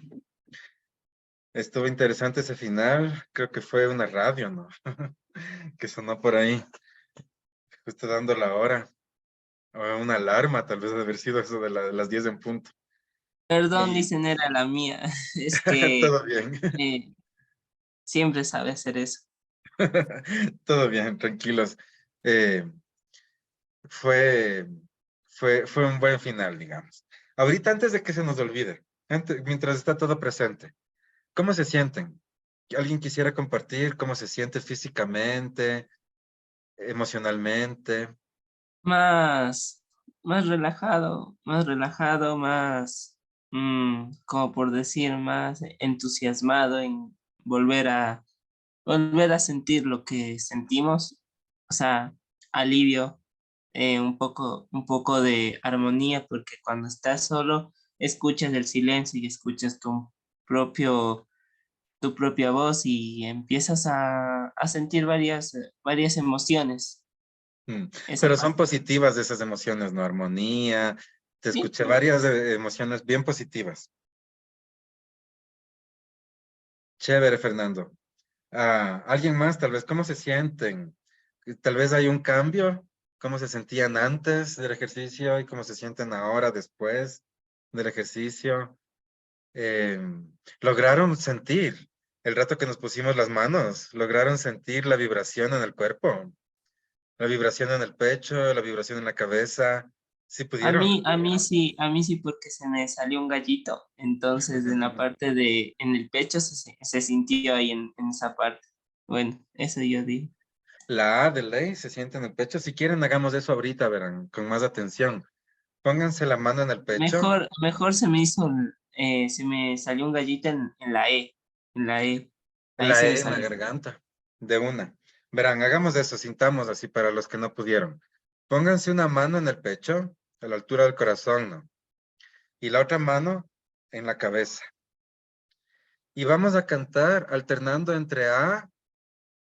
[SPEAKER 1] Estuvo interesante ese final. Creo que fue una radio, ¿no? Que sonó por ahí. Justo dando la hora. O una alarma, tal vez de haber sido eso de las 10 en punto.
[SPEAKER 4] Perdón,
[SPEAKER 1] Y-
[SPEAKER 4] dicen, era la mía. Es que
[SPEAKER 1] Todo bien.
[SPEAKER 4] siempre sabe hacer eso.
[SPEAKER 1] Todo bien, tranquilos. Eh, fue un buen final, digamos. Ahorita, antes de que se nos olvide, mientras está todo presente, ¿cómo se sienten? ¿Alguien quisiera compartir cómo se siente físicamente, emocionalmente?
[SPEAKER 4] Más más relajado, más, como por decir, más entusiasmado en volver a, volver a sentir lo que sentimos, o sea, alivio, un poco de armonía, porque cuando estás solo, escuchas el silencio y escuchas propio, tu propia voz y empiezas a sentir varias emociones.
[SPEAKER 1] Mm,
[SPEAKER 4] Esa
[SPEAKER 1] Pero son
[SPEAKER 4] parte.
[SPEAKER 1] positivas esas emociones, ¿no? Armonía. Te
[SPEAKER 4] Sí,
[SPEAKER 1] escuché varias emociones bien positivas. Chévere, Fernando. ¿Alguien más? Tal vez, ¿cómo se sienten? Tal vez hay un cambio. ¿Cómo se sentían antes del ejercicio y cómo se sienten ahora después del ejercicio? Eh, ¿Lograron sentir el rato que nos pusimos las manos? ¿Lograron sentir la vibración en el cuerpo? La vibración en el pecho, la vibración en la cabeza. ¿Sí pudieron?
[SPEAKER 4] a mí sí, porque se me salió un gallito. Entonces, en la parte de, en el pecho se sintió ahí en esa parte. Bueno, eso yo digo.
[SPEAKER 1] La A de ley se siente en el pecho. Si quieren, hagamos eso ahorita, verán, con más atención. Pónganse la mano en el pecho.
[SPEAKER 4] Mejor se me hizo, se me salió un gallito en la E, en la E. Ahí
[SPEAKER 1] La
[SPEAKER 4] se me
[SPEAKER 1] E en la
[SPEAKER 4] salió.
[SPEAKER 1] garganta. De una. Verán, hagamos eso, sintamos así para los que no pudieron. Pónganse una mano en el pecho, a la altura del corazón, ¿no? Y la otra mano en la cabeza. Y vamos a cantar alternando entre A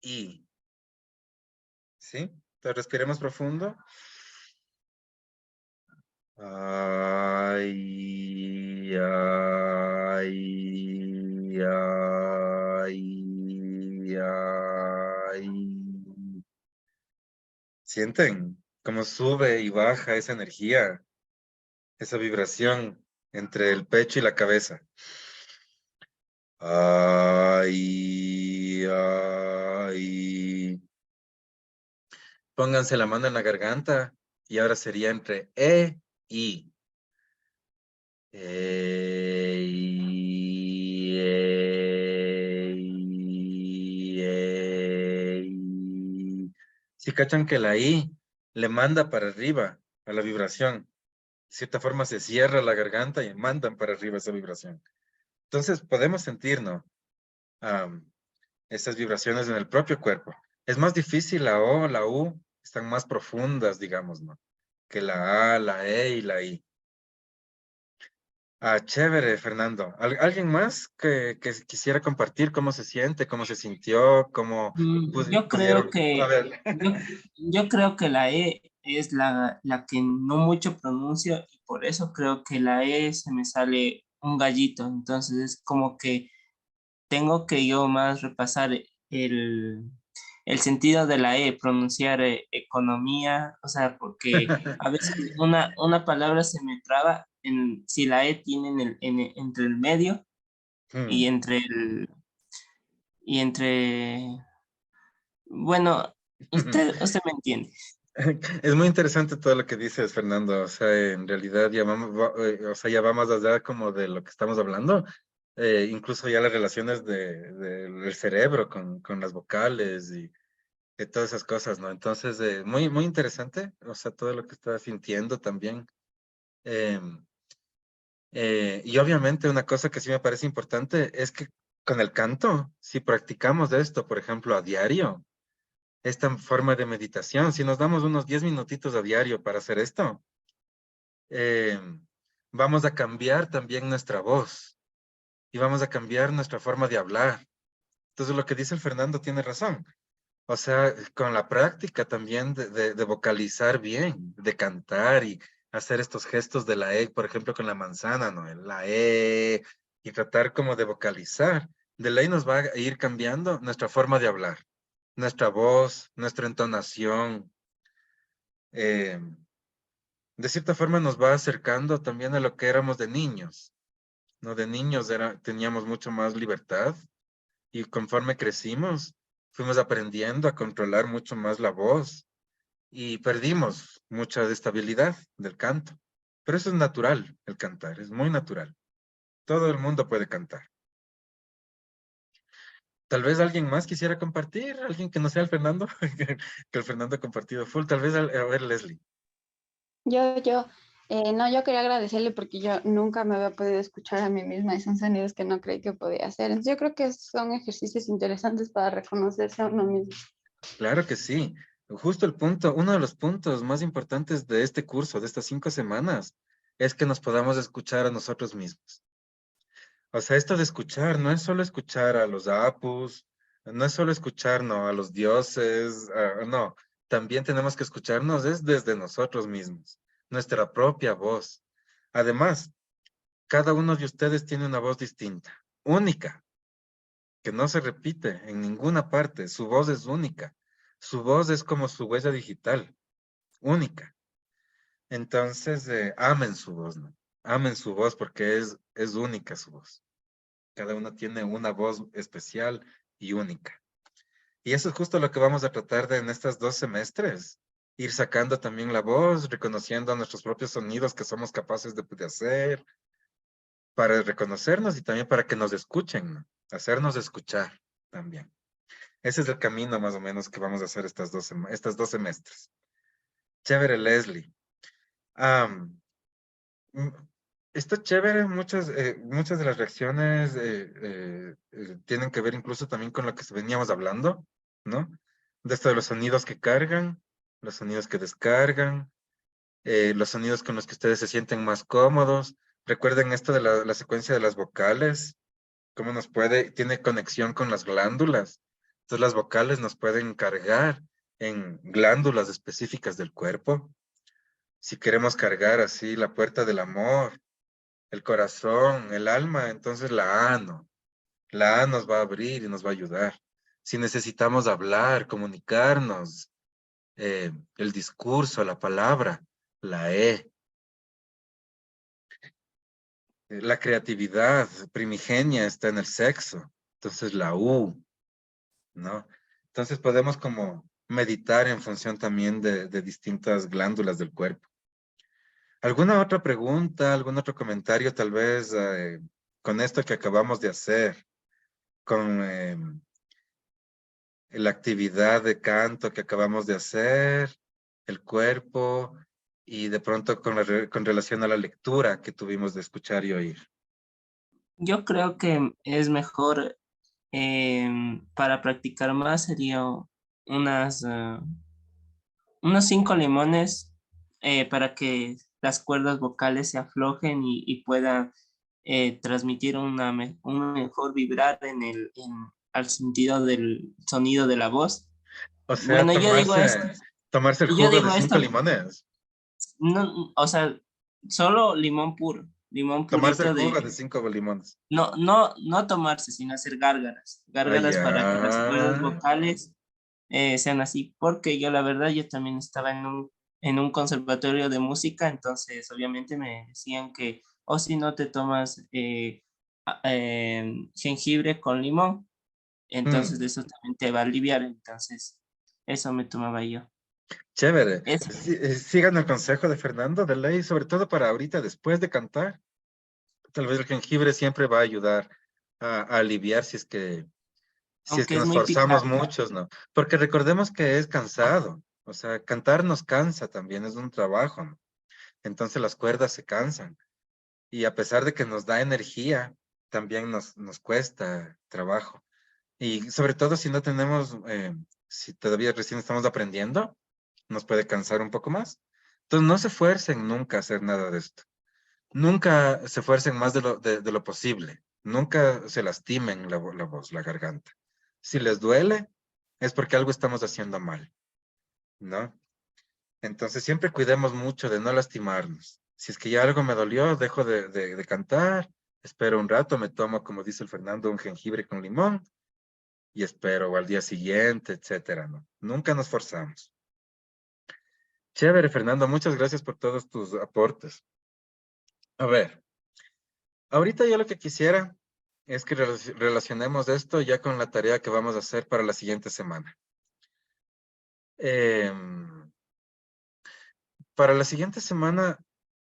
[SPEAKER 1] y. ¿Sí? Entonces respiremos profundo. Ay, ay, ay, ay. ¿Sienten cómo sube y baja esa energía, esa vibración entre el pecho y la cabeza? Ay, ay. Pónganse la mano en la garganta y ahora sería entre E y. Ey, ey, ey. Si cachan que la I le manda para arriba a la vibración, de cierta forma se cierra la garganta y mandan para arriba esa vibración. Entonces podemos sentir, ¿no? Esas vibraciones en el propio cuerpo. Es más difícil la O, la U, están más profundas, digamos, ¿no? Que la A, la E y la I. Chévere, Fernando. ¿Alguien más que quisiera compartir cómo se siente, cómo se sintió, cómo
[SPEAKER 4] Yo creo
[SPEAKER 1] pudieron? A
[SPEAKER 4] que,
[SPEAKER 1] ver.
[SPEAKER 4] yo creo que la E es la que no mucho pronuncio y por eso creo que la E se me sale un gallito. Entonces es como que tengo que yo más repasar el sentido de la E, pronunciar economía, o sea, porque a veces una palabra se me traba si la E tiene entre el medio y
[SPEAKER 1] Hmm.
[SPEAKER 4] entre, bueno, usted me entiende.
[SPEAKER 1] Es muy interesante todo lo que dices, Fernando. O sea, en realidad ya vamos, o sea, ya vamos allá como de lo que estamos hablando. Incluso ya las relaciones del cerebro con las vocales y de todas esas cosas, ¿no? Entonces, muy, muy interesante. O sea, todo lo que estás sintiendo también. Em, y obviamente una cosa que sí me parece importante es que con el canto, si practicamos esto, por ejemplo, a diario, esta forma de meditación, si nos damos unos 10 minutitos a diario para hacer esto, eh, vamos a cambiar también nuestra voz y vamos a cambiar nuestra forma de hablar. Entonces, lo que dice el Fernando tiene razón. O sea, con la práctica también de vocalizar bien, de cantar y hacer estos gestos de la E, por ejemplo, con la manzana, ¿no? La E, y tratar como de vocalizar. De ley nos va a ir cambiando nuestra forma de hablar, nuestra voz, nuestra entonación. eh, de cierta forma nos va acercando también a lo que éramos de niños, ¿no? De niños teníamos mucho más libertad y conforme crecimos, fuimos aprendiendo a controlar mucho más la voz y perdimos mucha de estabilidad del canto. Pero eso es natural, el cantar, es muy natural. Todo el mundo puede cantar. Tal vez alguien más quisiera compartir, alguien que no sea el Fernando, que el Fernando ha compartido full. Tal vez, a ver, Leslie.
[SPEAKER 3] No, yo quería agradecerle porque yo nunca me había podido escuchar a mí misma y son sonidos que no creí que podía hacer. Entonces yo creo que son ejercicios interesantes para reconocerse a uno mismo.
[SPEAKER 1] Claro que sí. Justo el punto, uno de los puntos más importantes de este curso, de estas 5 semanas, es que nos podamos escuchar a nosotros mismos. O sea, esto de escuchar no es solo escuchar a los apus, no es solo escuchar, no, a los dioses, no. También tenemos que escucharnos es desde nosotros mismos, nuestra propia voz. Además, cada uno de ustedes tiene una voz distinta, única, que no se repite en ninguna parte. Su voz es única. Su voz es como su huella digital, única. Entonces, amen su voz, ¿no? Amen su voz porque es única su voz. Cada uno tiene una voz especial y única. Y eso es justo lo que vamos a tratar de en estos 2 semestres. Ir sacando también la voz, reconociendo nuestros propios sonidos que somos capaces de hacer, para reconocernos y también para que nos escuchen, ¿no? Hacernos escuchar también. Ese es el camino más o menos que vamos a hacer estas 2 semestres. Chévere, Leslie. Am, mm, Está chévere, muchas de las reacciones tienen que ver incluso también con lo que veníamos hablando, ¿no? De esto de los sonidos que cargan, los sonidos que descargan, los sonidos con los que ustedes se sienten más cómodos. Recuerden esto de la secuencia de las vocales, cómo tiene conexión con las glándulas. Entonces las vocales nos pueden cargar en glándulas específicas del cuerpo. Si queremos cargar así la puerta del amor, el corazón, el alma, entonces la A no. La A nos va a abrir y nos va a ayudar. Si necesitamos hablar, comunicarnos, el discurso, la palabra, la E. La creatividad primigenia está en el sexo, entonces la U, ¿no? Entonces podemos como meditar en función también de distintas glándulas del cuerpo. ¿Alguna otra pregunta, algún otro comentario tal vez con esto que acabamos de hacer? Con la actividad de canto que acabamos de hacer, el cuerpo y de pronto con relación a la lectura que tuvimos de escuchar y oír.
[SPEAKER 4] Yo creo que es mejor para practicar más sería unas, unos 5 limones para que las cuerdas vocales se aflojen y puedan transmitir un mejor vibrar al sentido del sonido de la voz.
[SPEAKER 1] O sea,
[SPEAKER 4] Bueno,
[SPEAKER 1] tomarse el
[SPEAKER 4] yo
[SPEAKER 1] jugo de
[SPEAKER 4] digo
[SPEAKER 1] 5
[SPEAKER 4] esto,
[SPEAKER 1] limones.
[SPEAKER 4] no, o sea, solo limón puro, limón
[SPEAKER 1] Tomarse el
[SPEAKER 4] purito
[SPEAKER 1] jugo de 5 limones.
[SPEAKER 4] no tomarse, sino hacer
[SPEAKER 1] Ah,
[SPEAKER 4] gárgaras para que las cuerdas
[SPEAKER 1] ya.
[SPEAKER 4] vocales sean así, porque yo la verdad, yo también estaba en un conservatorio de música, entonces obviamente me decían que, o si no te tomas jengibre con limón, entonces
[SPEAKER 1] Mm,
[SPEAKER 4] eso también te va a aliviar, entonces eso me tomaba yo.
[SPEAKER 1] chévere.
[SPEAKER 4] Eso.
[SPEAKER 1] Sigan el consejo de Fernando de ley, sobre todo para ahorita, después de cantar. Tal vez el jengibre siempre va a ayudar a aliviar si es que
[SPEAKER 4] Aunque es
[SPEAKER 1] nos
[SPEAKER 4] muy
[SPEAKER 1] forzamos
[SPEAKER 4] picante.
[SPEAKER 1] muchos, ¿no? Porque recordemos que es cansado. O sea, cantar nos cansa también, es un trabajo, ¿no? Entonces las cuerdas se cansan. Y a pesar de que nos da energía, también nos cuesta trabajo. Y sobre todo si no tenemos, si todavía recién estamos aprendiendo, nos puede cansar un poco más. Entonces no se esfuercen nunca a hacer nada de esto. Nunca se esfuercen más de lo posible. Nunca se lastimen la voz, la garganta. Si les duele, es porque algo estamos haciendo mal, ¿no? Entonces siempre cuidemos mucho de no lastimarnos. Si es que ya algo me dolió, dejo de cantar, espero un rato, me tomo, como dice el Fernando, un jengibre con limón y espero al día siguiente, etcétera, ¿no? Nunca nos forzamos. Chévere, Fernando, muchas gracias por todos tus aportes. A ver, ahorita yo lo que quisiera es que relacionemos esto ya con la tarea que vamos a hacer para la siguiente semana. Para la siguiente semana,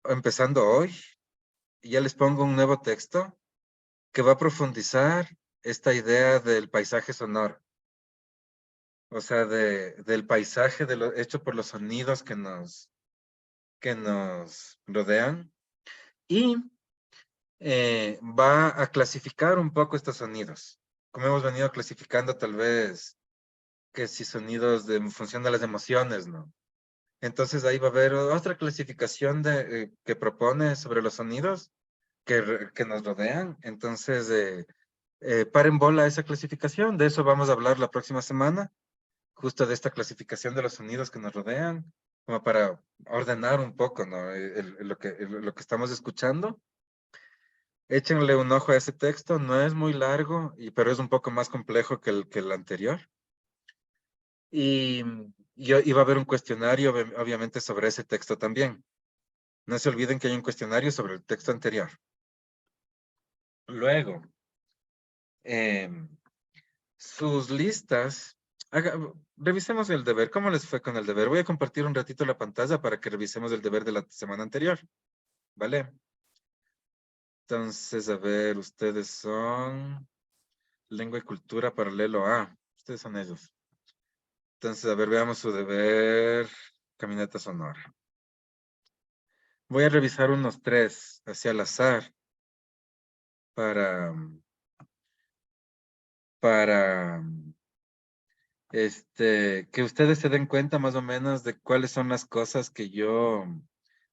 [SPEAKER 1] empezando hoy, ya les pongo un nuevo texto que va a profundizar esta idea del paisaje sonoro. O sea, del paisaje hecho por los sonidos que nos rodean y va a clasificar un poco estos sonidos. Como hemos venido clasificando tal vez que si sonidos en función de las emociones, ¿no? Entonces ahí va a haber otra clasificación que propone sobre los sonidos que nos rodean. Entonces, paren bola a esa clasificación. De eso vamos a hablar la próxima semana, justo de esta clasificación de los sonidos que nos rodean, como para ordenar un poco, ¿no? Lo que estamos escuchando. Échenle un ojo a ese texto, no es muy largo, pero es un poco más complejo que el anterior. Y va a haber un cuestionario, obviamente, sobre ese texto también. No se olviden que hay un cuestionario sobre el texto anterior. Luego, sus listas, revisemos el deber. ¿Cómo les fue con el deber? Voy a compartir un ratito la pantalla para que revisemos el deber de la semana anterior. ¿Vale? Entonces, a ver, ustedes son lengua y cultura paralelo A. Ustedes son ellos. Entonces, a ver, veamos su deber, caminata sonora. Voy a revisar unos 3 hacia al azar para que ustedes se den cuenta más o menos de cuáles son las cosas que yo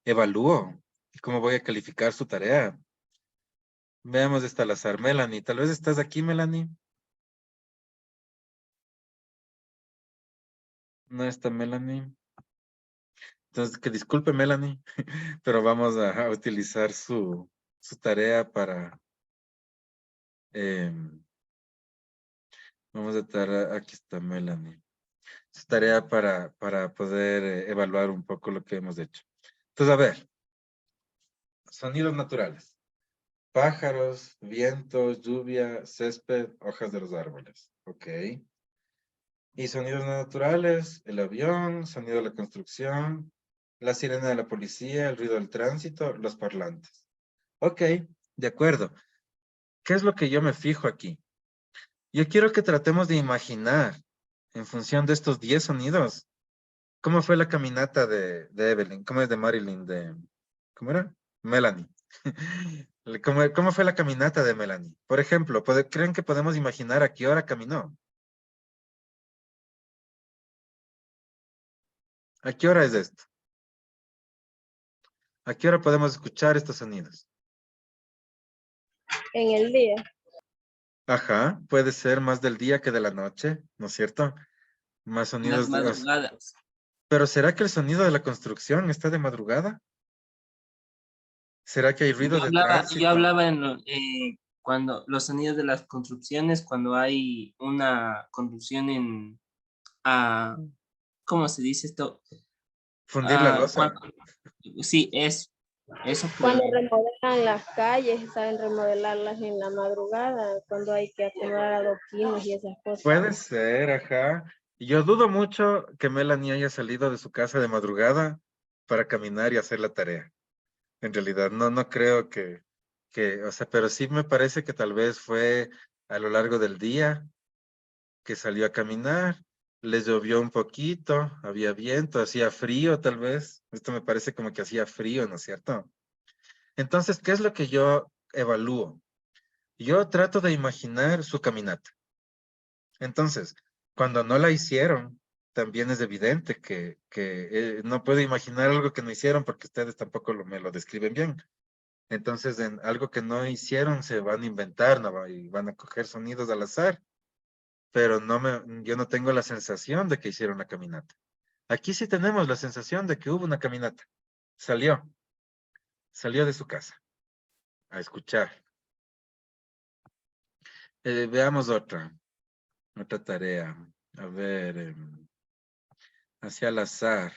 [SPEAKER 1] evalúo y cómo voy a calificar su tarea. Veamos esta al azar. Melanie, tal vez estás aquí, Melanie. No está Melanie. Entonces, que disculpe, Melanie, pero vamos a utilizar su tarea para... vamos a estar... Aquí está Melanie. Su tarea para poder evaluar un poco lo que hemos hecho. Entonces, a ver. Sonidos naturales. Pájaros, vientos, lluvia, césped, hojas de los árboles. Ok. Y sonidos no naturales, el avión, sonido de la construcción, la sirena de la policía, el ruido del tránsito, los parlantes. Ok, de acuerdo. ¿Qué es lo que yo me fijo aquí? Yo quiero que tratemos de imaginar, en función de estos 10 sonidos, cómo fue la caminata de Evelyn, cómo es de Marilyn, ¿cómo era? Melanie. ¿Cómo fue la caminata de Melanie? Por ejemplo, ¿creen que podemos imaginar a qué hora caminó? ¿A qué hora es esto? ¿A qué hora podemos escuchar estos sonidos?
[SPEAKER 7] En el día.
[SPEAKER 1] Ajá, puede ser más del día que de la noche, ¿no es cierto? Más
[SPEAKER 4] En las
[SPEAKER 1] sonidos
[SPEAKER 4] madrugadas.
[SPEAKER 1] Pero ¿será que el sonido de la construcción está de madrugada? ¿Será que hay ruido de
[SPEAKER 4] Yo
[SPEAKER 1] tránsito?
[SPEAKER 4] hablaba cuando los sonidos de las construcciones, cuando hay una construcción ¿cómo se dice esto?
[SPEAKER 1] Fundir la losa.
[SPEAKER 4] Sí, eso
[SPEAKER 7] Cuando
[SPEAKER 4] creo.
[SPEAKER 7] remodelan las calles, saben remodelarlas en la madrugada, cuando hay que acomodar adoquines y esas cosas.
[SPEAKER 1] Puede ser, ajá. Y yo dudo mucho que Melanie haya salido de su casa de madrugada para caminar y hacer la tarea. En realidad, no creo o sea, pero sí me parece que tal vez fue a lo largo del día que salió a caminar, les llovió un poquito, había viento, hacía frío tal vez. Esto me parece como que hacía frío, ¿no es cierto? Entonces, ¿qué es lo que yo evalúo? Yo trato de imaginar su caminata. Entonces, cuando no la hicieron, también es evidente que no puedo imaginar algo que no hicieron porque ustedes tampoco me lo describen bien. Entonces, en algo que no hicieron se van a inventar, ¿no? Y van a coger sonidos al azar, pero yo no tengo la sensación de que hicieron la caminata. Aquí sí tenemos la sensación de que hubo una caminata. Salió de su casa a escuchar. Veamos otra tarea. A ver, hacia al azar,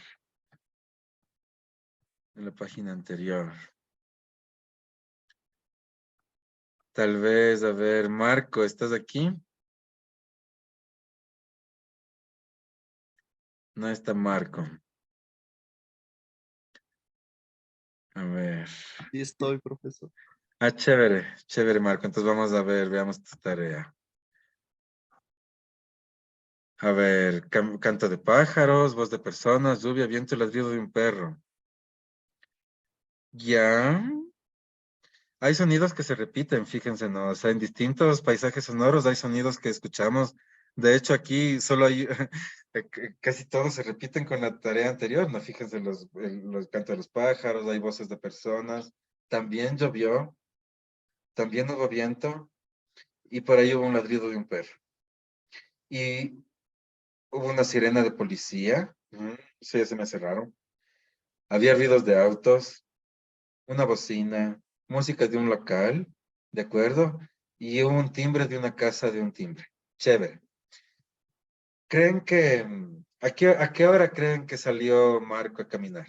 [SPEAKER 1] en la página anterior. Tal vez, a ver, Marco, ¿estás aquí? No está Marco. A ver.
[SPEAKER 9] Sí estoy, profesor.
[SPEAKER 1] Ah, chévere, chévere, Marco. Entonces vamos a ver, veamos tu tarea. A ver, canto de pájaros, voz de personas, lluvia, viento y ladrido de un perro. Ya. Hay sonidos que se repiten, fíjense, ¿no? O sea, en distintos paisajes sonoros hay sonidos que escuchamos. De hecho, aquí solo hay, casi todos se repiten con la tarea anterior, ¿no? Fíjense, los cantos de los pájaros, hay voces de personas. También llovió, también hubo viento y por ahí hubo un ladrido de un perro. Y hubo una sirena de policía, eso ya se me hace raro. Había ruidos de autos, una bocina, música de un local, ¿de acuerdo? Y un timbre de una casa de un timbre. Chévere. ¿Creen que, a qué hora creen que salió Marco a caminar?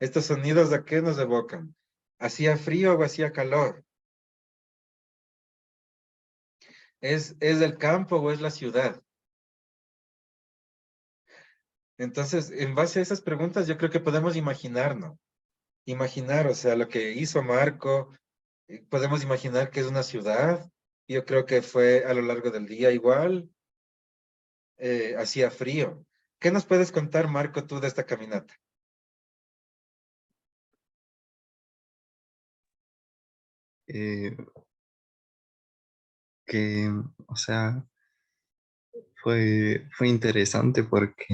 [SPEAKER 1] ¿Estos sonidos a qué nos evocan? ¿Hacía frío o hacía calor? ¿Es el campo o es la ciudad? Entonces, en base a esas preguntas, yo creo que podemos imaginarnos. Imaginar, o sea, lo que hizo Marco, podemos imaginar que es una ciudad. Yo creo que fue a lo largo del día igual, hacía frío. ¿Qué nos puedes contar, Marco, tú de esta caminata?
[SPEAKER 9] Eh, que, o sea, fue interesante porque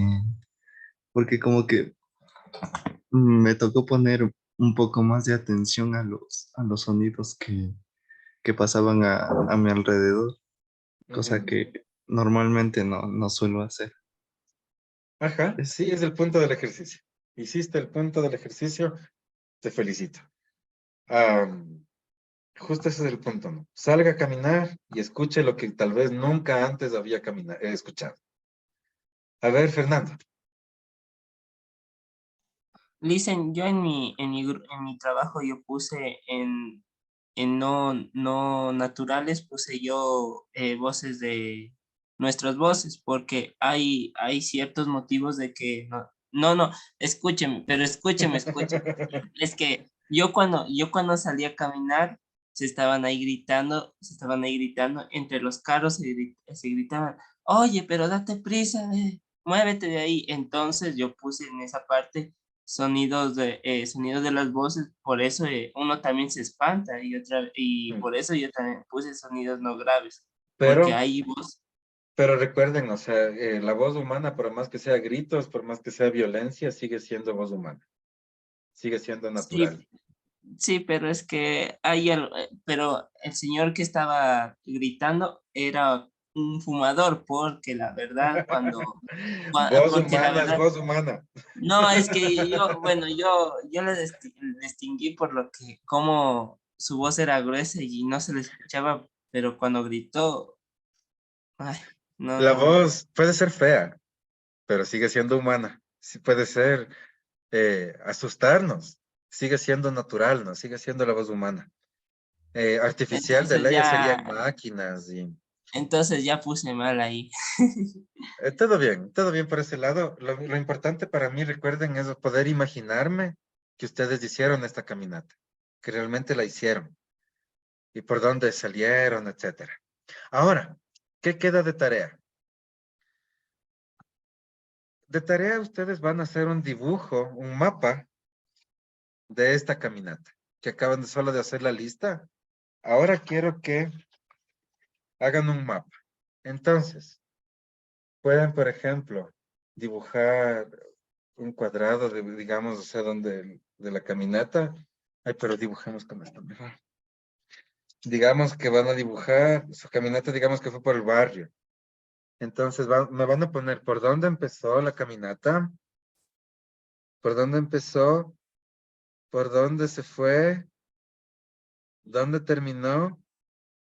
[SPEAKER 9] como que me tocó poner un poco más de atención a los sonidos que pasaban a mi alrededor, cosa
[SPEAKER 1] Ujú.
[SPEAKER 9] que normalmente no suelo hacer.
[SPEAKER 1] Ajá,
[SPEAKER 9] Es,
[SPEAKER 1] sí, es el punto del ejercicio. Hiciste el punto del ejercicio, te felicito. Am, Justo ese es el punto, ¿no? Salga a caminar y escuche lo que tal vez nunca antes había escuchado. A ver, Fernando.
[SPEAKER 4] Listen, yo en mi trabajo yo puse en no naturales, puse yo voces de nuestras voces, porque hay ciertos motivos de que no, escúcheme, pero escúcheme. Es que yo cuando salí a caminar, se estaban ahí gritando, entre los carros se gritaban, oye, pero date prisa, muévete de ahí. Entonces yo puse en esa parte sonidos de las voces, por eso uno también se espanta y
[SPEAKER 1] Mm.
[SPEAKER 4] por eso yo también puse sonidos no graves, porque
[SPEAKER 1] Pero,
[SPEAKER 4] hay voz.
[SPEAKER 1] pero recuerden, o sea, la voz humana, por más que sea gritos, por más que sea violencia, sigue siendo voz humana. Sigue siendo
[SPEAKER 4] Sí,
[SPEAKER 1] natural.
[SPEAKER 4] sí, pero es que pero el señor que estaba gritando era un fumador, porque la verdad,
[SPEAKER 1] Voz
[SPEAKER 4] porque la
[SPEAKER 1] humana es
[SPEAKER 4] verdad,
[SPEAKER 1] voz humana.
[SPEAKER 4] no, es que yo, bueno, yo le distinguí por lo que, como su voz era gruesa y no se le escuchaba, pero cuando gritó, ay,
[SPEAKER 1] La
[SPEAKER 4] no,
[SPEAKER 1] voz puede ser fea, pero sigue siendo humana. Sí puede ser asustarnos. Sigue siendo natural, ¿no? Sigue siendo la voz humana. Artificial de
[SPEAKER 4] entonces
[SPEAKER 1] ley serían
[SPEAKER 4] ya,
[SPEAKER 1] máquinas y
[SPEAKER 4] entonces ya puse mal ahí.
[SPEAKER 1] todo bien por ese lado. Lo importante para mí, recuerden, es poder imaginarme que ustedes hicieron esta caminata, que realmente la hicieron y por dónde salieron, etcétera. Ahora, ¿qué queda de tarea? De tarea ustedes van a hacer un dibujo, un mapa de esta caminata, que acaban de solo de hacer la lista. Ahora quiero que hagan un mapa. Entonces, pueden, por ejemplo, dibujar un cuadrado de, digamos, o sea, donde, de la caminata. Ay, pero dibujemos con esto mejor. Digamos que van a dibujar, su caminata, digamos que fue por el barrio. Entonces, me van a poner por dónde empezó la caminata, por dónde empezó, por dónde se fue, dónde terminó,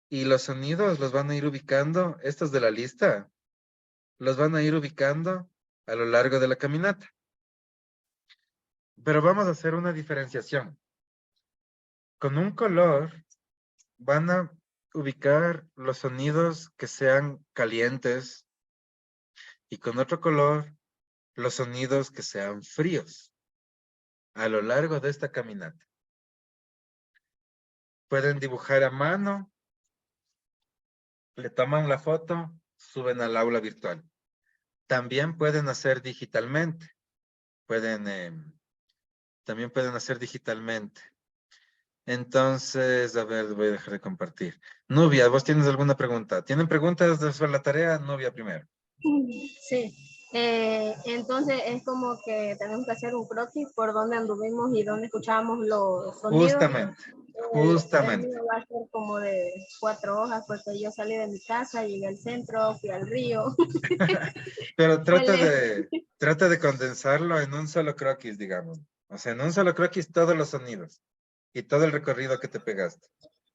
[SPEAKER 1] y los sonidos los van a ir ubicando, estos de la lista, los van a ir ubicando a lo largo de la caminata. Pero vamos a hacer una diferenciación. Con un color van a ubicar los sonidos que sean calientes y con otro color los sonidos que sean fríos a lo largo de esta caminata. Pueden dibujar a mano, le toman la foto, suben al aula virtual. También pueden hacer digitalmente. También pueden hacer digitalmente. Entonces, a ver, voy a dejar de compartir. Nubia, ¿vos tienes alguna pregunta? ¿Tienen preguntas sobre la tarea? Nubia primero.
[SPEAKER 7] Sí. Entonces es como que tenemos que hacer un croquis por donde anduvimos y donde escuchábamos los sonidos.
[SPEAKER 1] Justamente,
[SPEAKER 7] El
[SPEAKER 1] justamente.
[SPEAKER 7] mío va a ser como de 4 hojas porque yo salí de mi casa, llegué al centro, fui al río.
[SPEAKER 1] Pero
[SPEAKER 7] Huele.
[SPEAKER 1] trata de condensarlo en un solo croquis, digamos. O sea, en un solo croquis todos los sonidos y todo el recorrido que te pegaste.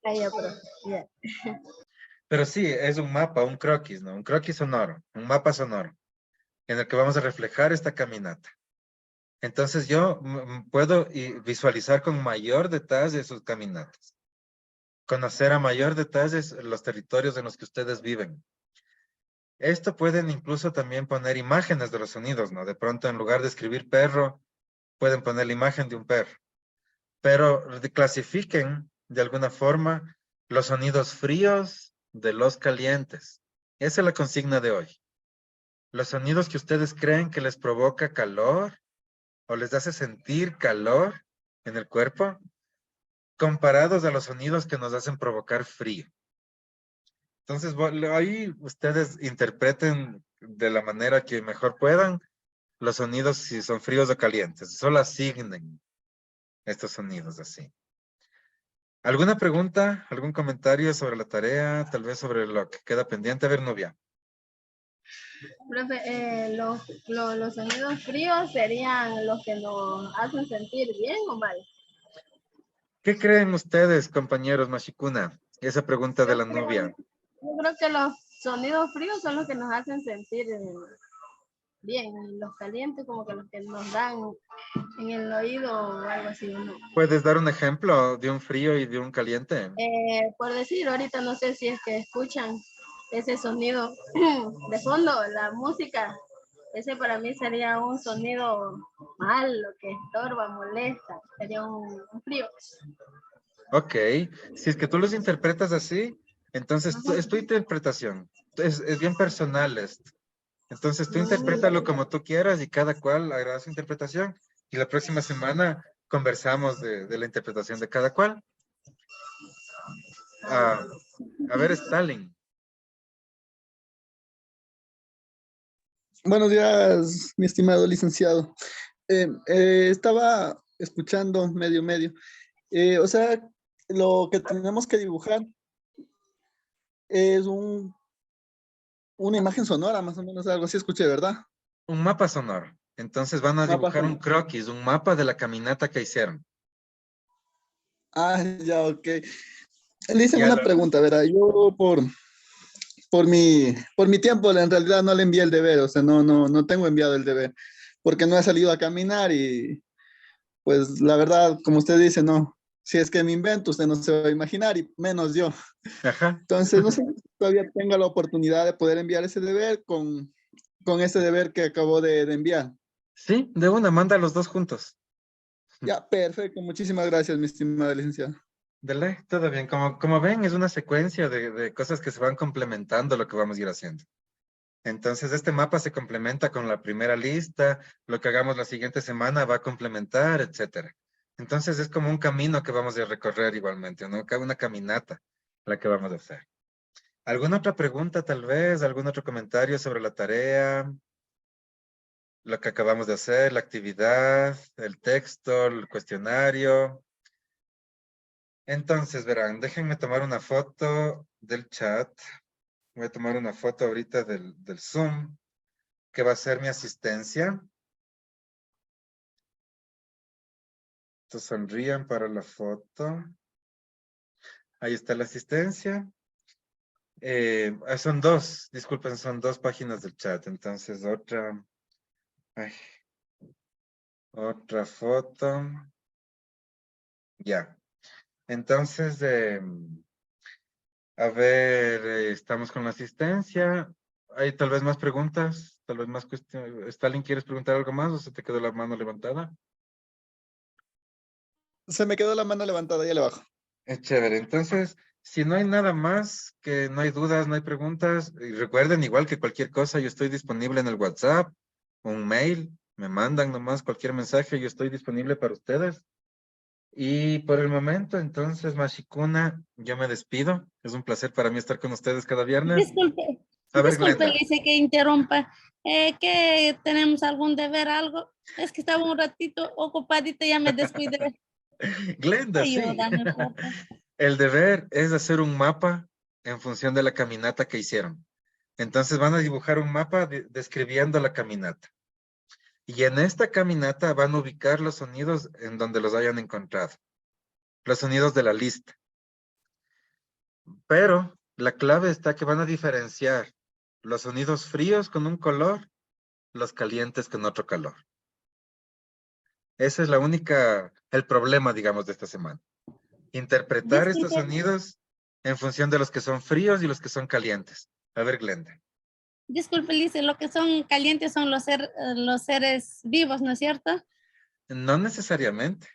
[SPEAKER 7] Ah, ya, pero, ya.
[SPEAKER 1] Pero sí, es un mapa, un croquis, ¿no? Un croquis sonoro, un mapa sonoro, en el que vamos a reflejar esta caminata. Entonces yo puedo visualizar con mayor detalle sus caminatas. Conocer a mayor detalle los territorios en los que ustedes viven. Esto pueden incluso también poner imágenes de los sonidos, ¿no? De pronto, en lugar de escribir perro, pueden poner la imagen de un perro. Pero clasifiquen de alguna forma los sonidos fríos de los calientes. Esa es la consigna de hoy. Los sonidos que ustedes creen que les provoca calor o les hace sentir calor en el cuerpo, comparados a los sonidos que nos hacen provocar frío. Entonces, ahí ustedes interpreten de la manera que mejor puedan los sonidos, si son fríos o calientes. Solo asignen estos sonidos así. ¿Alguna pregunta, algún comentario sobre la tarea, tal vez sobre lo que queda pendiente? A ver, Nubia.
[SPEAKER 7] Profe, los sonidos fríos serían los que nos hacen sentir bien o mal.
[SPEAKER 1] ¿Qué creen ustedes, compañeros Mashikuna? Esa pregunta de la Nubia.
[SPEAKER 7] Yo creo que los sonidos fríos son los que nos hacen sentir bien, y los calientes como que los que nos dan en el oído o algo así, ¿no?
[SPEAKER 1] ¿Puedes dar un ejemplo de un frío y de un caliente?
[SPEAKER 7] Por decir, ahorita no sé si es que escuchan ese sonido de fondo, la música, ese para mí sería un sonido malo, que estorba, molesta, sería un frío.
[SPEAKER 1] Ok, si es que tú los interpretas así, entonces es tu interpretación. Es bien personal esto. Entonces tú interprétalo como tú quieras y cada cual hará su interpretación. Y la próxima semana conversamos de la interpretación de cada cual. A ver, Stalin.
[SPEAKER 10] Buenos días, mi estimado licenciado. Estaba escuchando medio. O sea, lo que tenemos que dibujar es una imagen sonora, más o menos, algo así escuché, ¿verdad?
[SPEAKER 1] Un mapa sonoro. Entonces van a
[SPEAKER 10] Mapa
[SPEAKER 1] dibujar un
[SPEAKER 10] sonoro.
[SPEAKER 1] croquis, un mapa de la caminata que hicieron.
[SPEAKER 10] Ah, ya, ok. Le hice
[SPEAKER 1] Ya
[SPEAKER 10] una
[SPEAKER 1] lo-
[SPEAKER 10] pregunta, ¿verdad? Yo por mi tiempo, en realidad no le envié el deber, o sea, no tengo enviado el deber, porque no he salido a caminar y pues la verdad, como usted dice, no, si es que me invento, usted no se va a imaginar y menos yo.
[SPEAKER 1] Ajá.
[SPEAKER 10] Entonces, no sé si todavía tenga la oportunidad de poder enviar ese deber con ese deber que acabo de enviar.
[SPEAKER 1] Sí, de una, manda los dos juntos.
[SPEAKER 10] Ya, perfecto. Muchísimas gracias, mi estimada licenciada.
[SPEAKER 1] Dale, todo bien. Como ven, es una secuencia de cosas que se van complementando lo que vamos a ir haciendo. Entonces, este mapa se complementa con la primera lista, lo que hagamos la siguiente semana va a complementar, etcétera. Entonces, es como un camino que vamos a recorrer igualmente, ¿no? Una caminata la que vamos a hacer. ¿Alguna otra pregunta, tal vez? ¿Algún otro comentario sobre la tarea? Lo que acabamos de hacer, la actividad, el texto, el cuestionario. Entonces, verán, déjenme tomar una foto del chat. Voy a tomar una foto ahorita del Zoom, que va a ser mi asistencia. Entonces, sonrían para la foto. Ahí está la asistencia. Son dos, disculpen, son dos páginas del chat. Entonces, otra foto. Ya. Entonces, a ver, estamos con la asistencia. ¿Hay tal vez más preguntas? Tal vez más cuestiones. ¿Stalin, quieres preguntar algo más o se te quedó la mano levantada?
[SPEAKER 10] Se me quedó la mano levantada, ya le bajo.
[SPEAKER 1] Es chévere. Entonces, Si no hay nada más, que no hay dudas, no hay preguntas, y recuerden, igual que cualquier cosa, yo estoy disponible en el WhatsApp, un mail, me mandan nomás cualquier mensaje, yo estoy disponible para ustedes. Y por el momento, entonces, Mashikuna, yo me despido. Es un placer para mí estar con ustedes cada viernes.
[SPEAKER 5] Disculpe,
[SPEAKER 1] A ver,
[SPEAKER 5] disculpe,
[SPEAKER 1] Glenda.
[SPEAKER 5] dice que interrumpa. ¿Que tenemos algún deber, algo? Es que estaba un ratito ocupadita, ya me descuidé.
[SPEAKER 1] Glenda, sí.
[SPEAKER 5] Ayúdame, por favor.
[SPEAKER 1] El deber es hacer un mapa en función de la caminata que hicieron. Entonces van a dibujar un mapa describiendo la caminata. Y en esta caminata van a ubicar los sonidos en donde los hayan encontrado. Los sonidos de la lista. Pero la clave está que van a diferenciar los sonidos fríos con un color, los calientes con otro color. Ese es el problema, digamos, de esta semana. Interpretar estos
[SPEAKER 5] Disculpe.
[SPEAKER 1] sonidos en función de los que son fríos y los que son calientes. A ver, Glenda.
[SPEAKER 5] Disculpe, dice, lo que son calientes son los seres vivos, ¿no es cierto?
[SPEAKER 1] No necesariamente.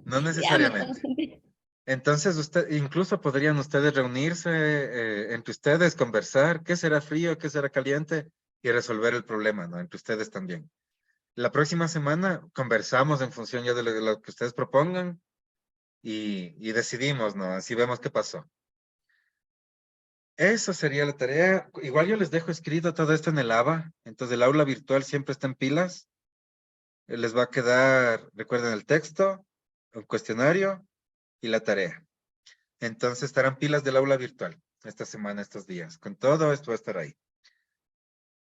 [SPEAKER 1] No
[SPEAKER 5] Ya me
[SPEAKER 1] necesariamente.
[SPEAKER 5] confundí.
[SPEAKER 1] Entonces, incluso podrían ustedes reunirse entre ustedes, conversar, qué será frío, qué será caliente, y resolver el problema, ¿no? Entre ustedes también. La próxima semana conversamos en función ya de lo que ustedes propongan y decidimos, ¿no? Así vemos qué pasó. Eso sería la tarea. Igual yo les dejo escrito todo esto en el ABA, entonces el aula virtual siempre está en pilas. Les va a quedar, recuerden, el texto, el cuestionario y la tarea. Entonces estarán pilas del aula virtual esta semana, estos días. Con todo esto va a estar ahí.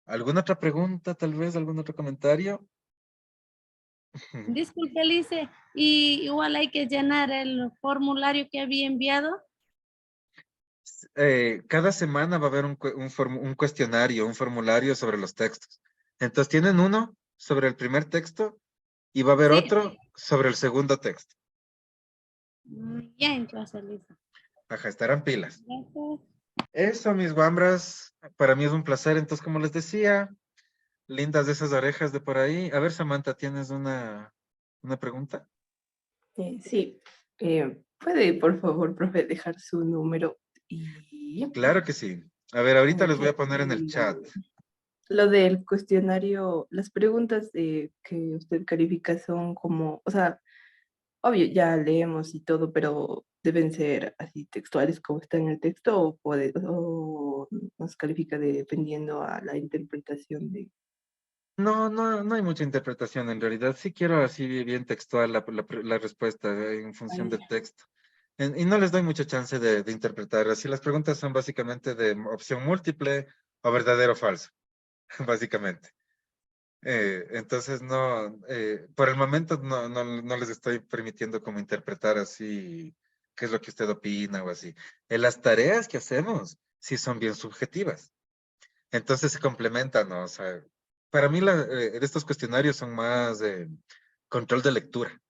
[SPEAKER 1] ¿Alguna otra pregunta, tal vez? ¿Algún otro comentario?
[SPEAKER 5] Disculpe, Lice, y igual hay que llenar el formulario que había enviado.
[SPEAKER 1] Cada semana va a haber un cuestionario, un formulario sobre los textos. Entonces tienen uno sobre el primer texto y va a haber
[SPEAKER 5] Sí.
[SPEAKER 1] otro sobre el segundo texto.
[SPEAKER 5] Ya entonces, Lice.
[SPEAKER 1] Ajá, estarán pilas.
[SPEAKER 5] Gracias.
[SPEAKER 1] Eso, mis guambras, para mí es un placer. Entonces, como les decía, lindas de esas orejas de por ahí. A ver, Samantha, ¿tienes una pregunta?
[SPEAKER 6] Sí. ¿Puede, por favor, profe, dejar su número? Y
[SPEAKER 1] Claro que sí. A ver, ahorita les voy a poner en el chat.
[SPEAKER 6] lo del cuestionario, las preguntas que usted califica son como, o sea, obvio, ya leemos y todo, pero deben ser así textuales como está en el texto o nos califica dependiendo a la interpretación de...
[SPEAKER 1] No hay mucha interpretación en realidad. Sí quiero así bien textual la respuesta en función del texto. Y no les doy mucha chance de interpretar. Así las preguntas son básicamente de opción múltiple o verdadero o falso, básicamente. Entonces, por el momento no les estoy permitiendo como interpretar así qué es lo que usted opina o así. Las tareas que hacemos sí son bien subjetivas. Entonces se complementan, ¿no? O sea, para mí estos cuestionarios son más control de lectura.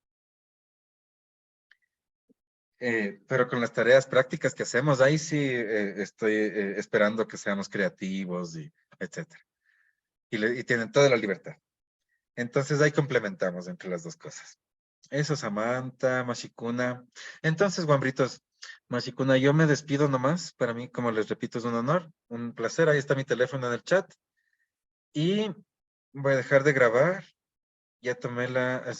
[SPEAKER 1] Pero con las tareas prácticas que hacemos, ahí sí estoy esperando que seamos creativos y etcétera. Y tienen toda la libertad. Entonces ahí complementamos entre las dos cosas. Eso, Samantha, Mashikuna. Entonces, guambritos, Mashikuna, yo me despido nomás. Para mí, como les repito, es un honor, un placer. Ahí está mi teléfono en el chat. Y voy a dejar de grabar. Ya tomé